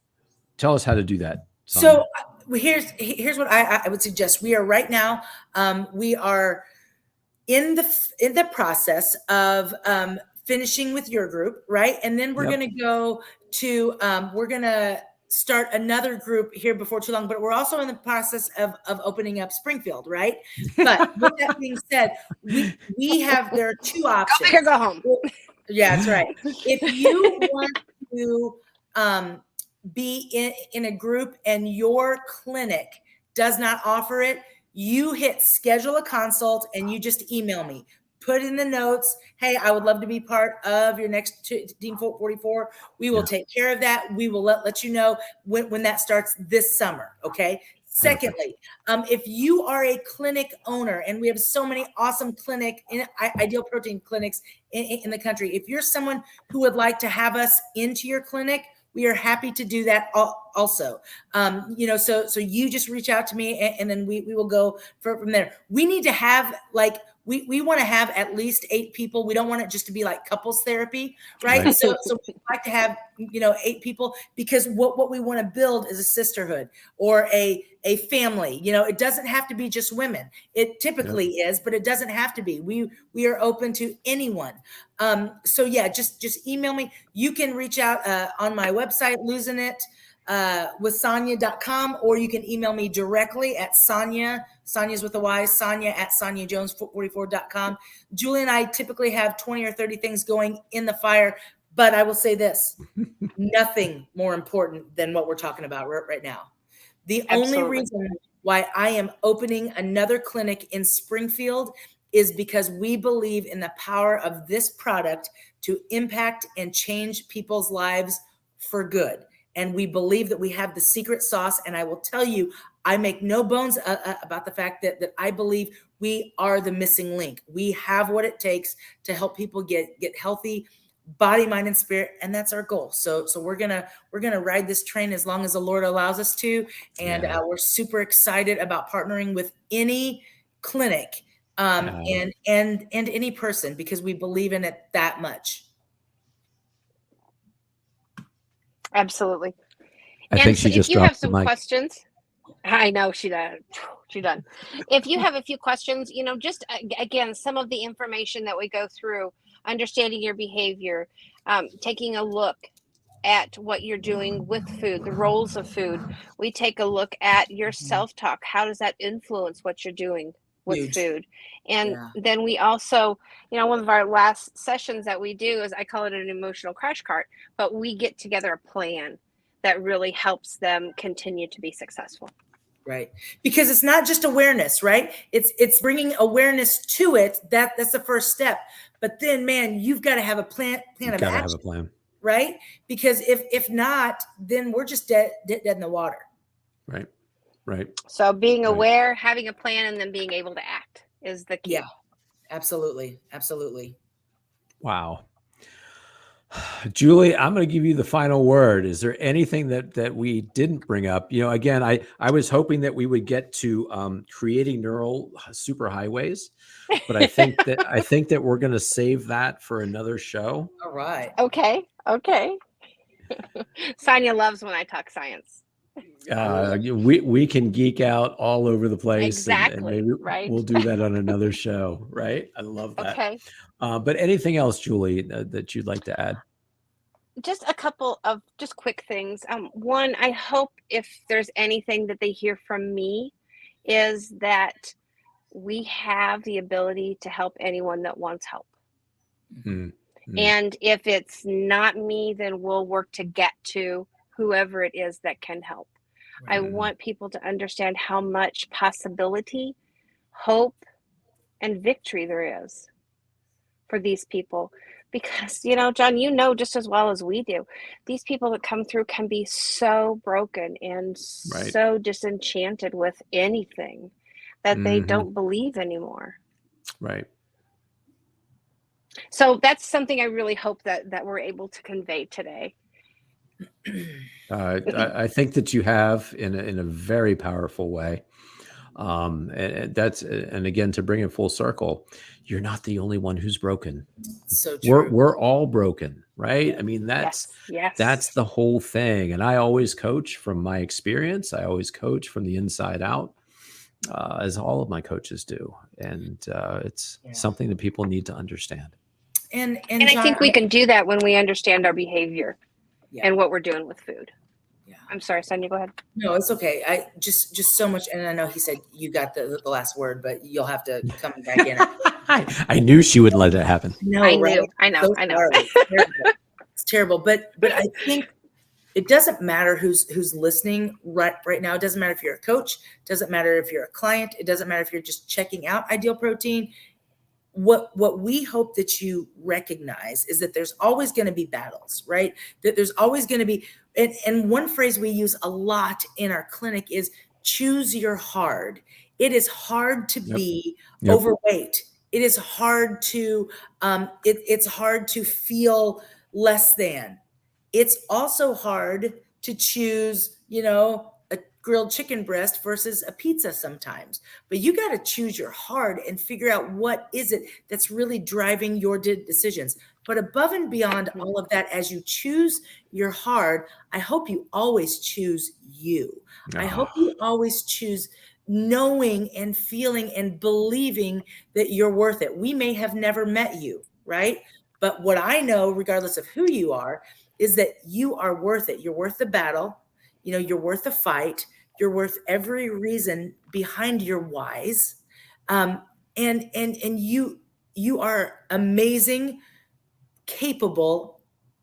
tell us how to do that, Sonya. So here's what I would suggest. We are right now. We are in the process of finishing with your group, right? And then we're going to go to we're going to start another group here before too long. But we're also in the process of opening up Springfield, right? But with that being said, there are two options. Go home. Yeah, that's right. If you want to be in a group and your clinic does not offer it, you hit schedule a consult and you just email me. Put in the notes, hey, I would love to be part of your next Team 44. We will take care of that. We will let you know when that starts this summer, okay? Secondly, if you are a clinic owner, and we have so many awesome Ideal Protein clinics in the country, if you're someone who would like to have us into your clinic, we are happy to do that also. So you just reach out to me and then we will go from there. We need to have we want to have at least 8 people. We don't want it just to be like couples therapy, right? So we like to have 8 people, because what we want to build is a sisterhood or a family. It doesn't have to be just women. It typically is, but it doesn't have to be. We are open to anyone. So yeah, just email me. You can reach out on my website, losingitwithsonya.com, or you can email me directly at Sonya's with a Y, Sonya at SONYAJones44.com. Julie and I typically have 20 or 30 things going in the fire, but I will say this, nothing more important than what we're talking about right now. The only reason why I am opening another clinic in Springfield is because we believe in the power of this product to impact and change people's lives for good. And we believe that we have the secret sauce. And I will tell you, I make no bones about the fact that I believe we are the missing link. We have what it takes to help people get healthy, body, mind, and spirit, and that's our goal. So we're gonna ride this train as long as the Lord allows us to, and we're super excited about partnering with any clinic and any person, because we believe in it that much. Absolutely. I think she just dropped the mic. Questions, I know she done. She done. If you have a few questions, just again, some of the information that we go through, understanding your behavior, taking a look at what you're doing with food, the roles of food. We take a look at your self-talk. How does that influence what you're doing with food? And then we also, one of our last sessions that we do is, I call it an emotional crash cart, but we get together a plan that really helps them continue to be successful. Right. Because it's not just awareness, right? It's bringing awareness to it. That's the first step. But then, man, you've got to have a plan of action. Have a plan. Right? Because if not, then we're just dead in the water. Right. So being aware, having a plan, and then being able to act is the key. Yeah, absolutely. Wow. Julie, I'm going to give you the final word. Is there anything that we didn't bring up? Again, I was hoping that we would get to creating neural superhighways, but I think that we're going to save that for another show. All right. Okay. Sonya loves when I talk science. We can geek out all over the place. Exactly. And maybe we'll do that on another show. Right. I love that. Okay. But anything else, Julie, that you'd like to add? Just a couple of just quick things. One, I hope if there's anything that they hear from me is that we have the ability to help anyone that wants help. Mm-hmm. And if it's not me, then we'll work to get to whoever it is that can help. Right. I want people to understand how much possibility, hope, and victory there is for these people, Because, John, just as well as we do, these people that come through can be so broken and Right. so disenchanted with anything that they Mhm. don't believe anymore. Right. So that's something I really hope that we're able to convey today. I think that you have in a very powerful way. And again, to bring it full circle, you're not the only one who's broken. So true. We're all broken, right? I mean, that's Yes. the whole thing. And I always coach from my experience. I always coach from the inside out, as all of my coaches do. And it's something that people need to understand. And I John, think we can do that when we understand our behavior and what we're doing with food. Yeah. I'm sorry, Sonia, go ahead. No, it's okay. I just so much, and I know he said you got the last word, but you'll have to come back in. I knew she wouldn't let that happen. No, I right? knew. I know. So I know. sorry. It's terrible. It's terrible. But I think it doesn't matter who's listening right now. It doesn't matter if you're a coach. It doesn't matter if you're a client. It doesn't matter if you're just checking out Ideal Protein. What we hope that you recognize is that there's always going to be battles, right? That there's always going to be, and one phrase we use a lot in our clinic is choose your hard. It is hard to be overweight. It is hard to, it's hard to feel less than. It's also hard to choose, a grilled chicken breast versus a pizza sometimes. But you got to choose your heart and figure out what is it that's really driving your decisions. But above and beyond all of that, as you choose your heart, I hope you always choose you. I hope you always choose knowing and feeling and believing that you're worth it. We may have never met you, right? But what I know, regardless of who you are, is that you are worth it. You're worth the battle. You're worth the fight. You're worth every reason behind your whys. And you are amazing, capable,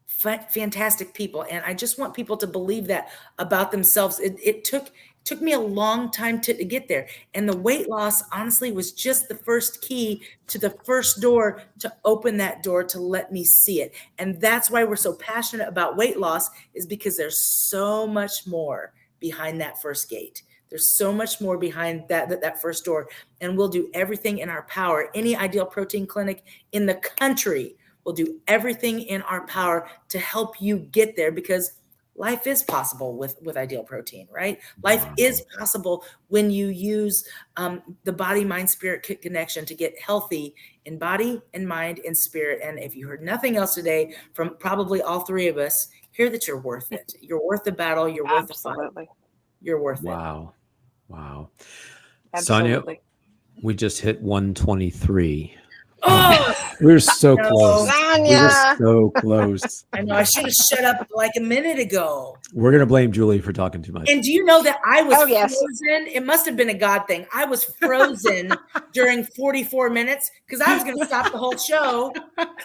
fantastic people. And I just want people to believe that about themselves. It took me a long time to get there. And the weight loss, honestly, was just the first key to the first door to open that door to let me see it. And that's why we're so passionate about weight loss, is because there's so much more behind that first gate. There's so much more behind that first door. And we'll do everything in our power. Any Ideal Protein clinic in the country will do everything in our power to help you get there, because life is possible with Ideal Protein, right? Life is possible when you use the body, mind, spirit connection to get healthy in body and mind and spirit. And if you heard nothing else today from probably all three of us, hear that you're worth it. You're worth the battle. You're worth the fight. You're worth it. Wow. Absolutely. Sonia, we just hit 123. Oh, we were so close. Sonia. We were so close. I know. I should have shut up like a minute ago. We're gonna blame Julie for talking too much. And do you know that I was frozen? It must have been a God thing. I was frozen during 44 minutes because I was going to stop the whole show.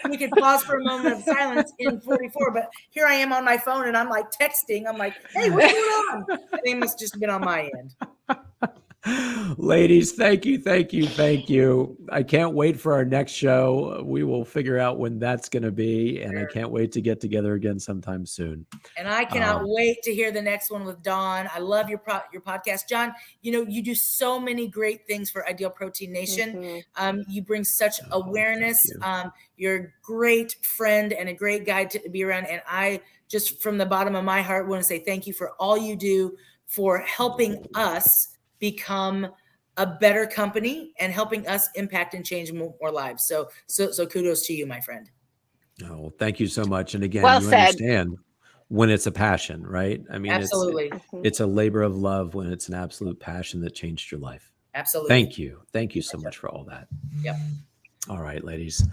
We could pause for a moment of silence in 44, but here I am on my phone and I'm like texting. I'm like, hey, what's going on? They must just have been on my end. Ladies, thank you. I can't wait for our next show. We will figure out when that's going to be, and I can't wait to get together again sometime soon. And I cannot wait to hear the next one with Dawn. I love your podcast, John. You do so many great things for Ideal Protein Nation. You bring such awareness. You're a great friend and a great guy to be around. And I just, from the bottom of my heart, want to say thank you for all you do for helping us become a better company and helping us impact and change more lives. So kudos to you, my friend. Oh, thank you so much. And again, well you said. Understand when it's a passion, right? I mean, absolutely. It's a labor of love when it's an absolute passion that changed your life. Absolutely. Thank you so much for all that. Yep. All right, ladies.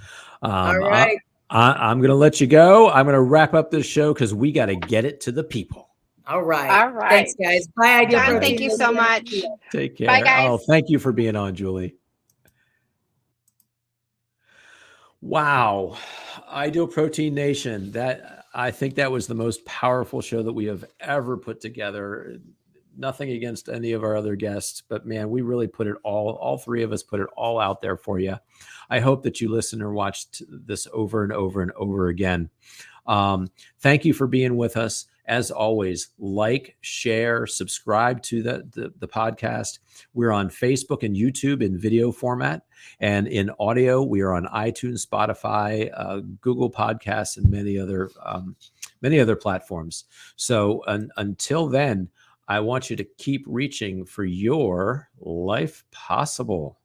All right. I'm going to let you go. I'm going to wrap up this show because we got to get it to the people. All right. Thanks, guys. Bye, Ideal John, Protein. thank you so much. Take care. Bye, guys. Oh, thank you for being on, Julie. Wow. Ideal Protein Nation. I think that was the most powerful show that we have ever put together. nothing against any of our other guests, but man, we really put it all three of us put it all out there for you. I hope that you listen or watched this over and over and over again. Thank you for being with us. As always, like, share, subscribe to the podcast. We're on Facebook and YouTube in video format, and in audio, we are on iTunes, Spotify, Google Podcasts, and many other platforms. So until then, I want you to keep reaching for your life possible.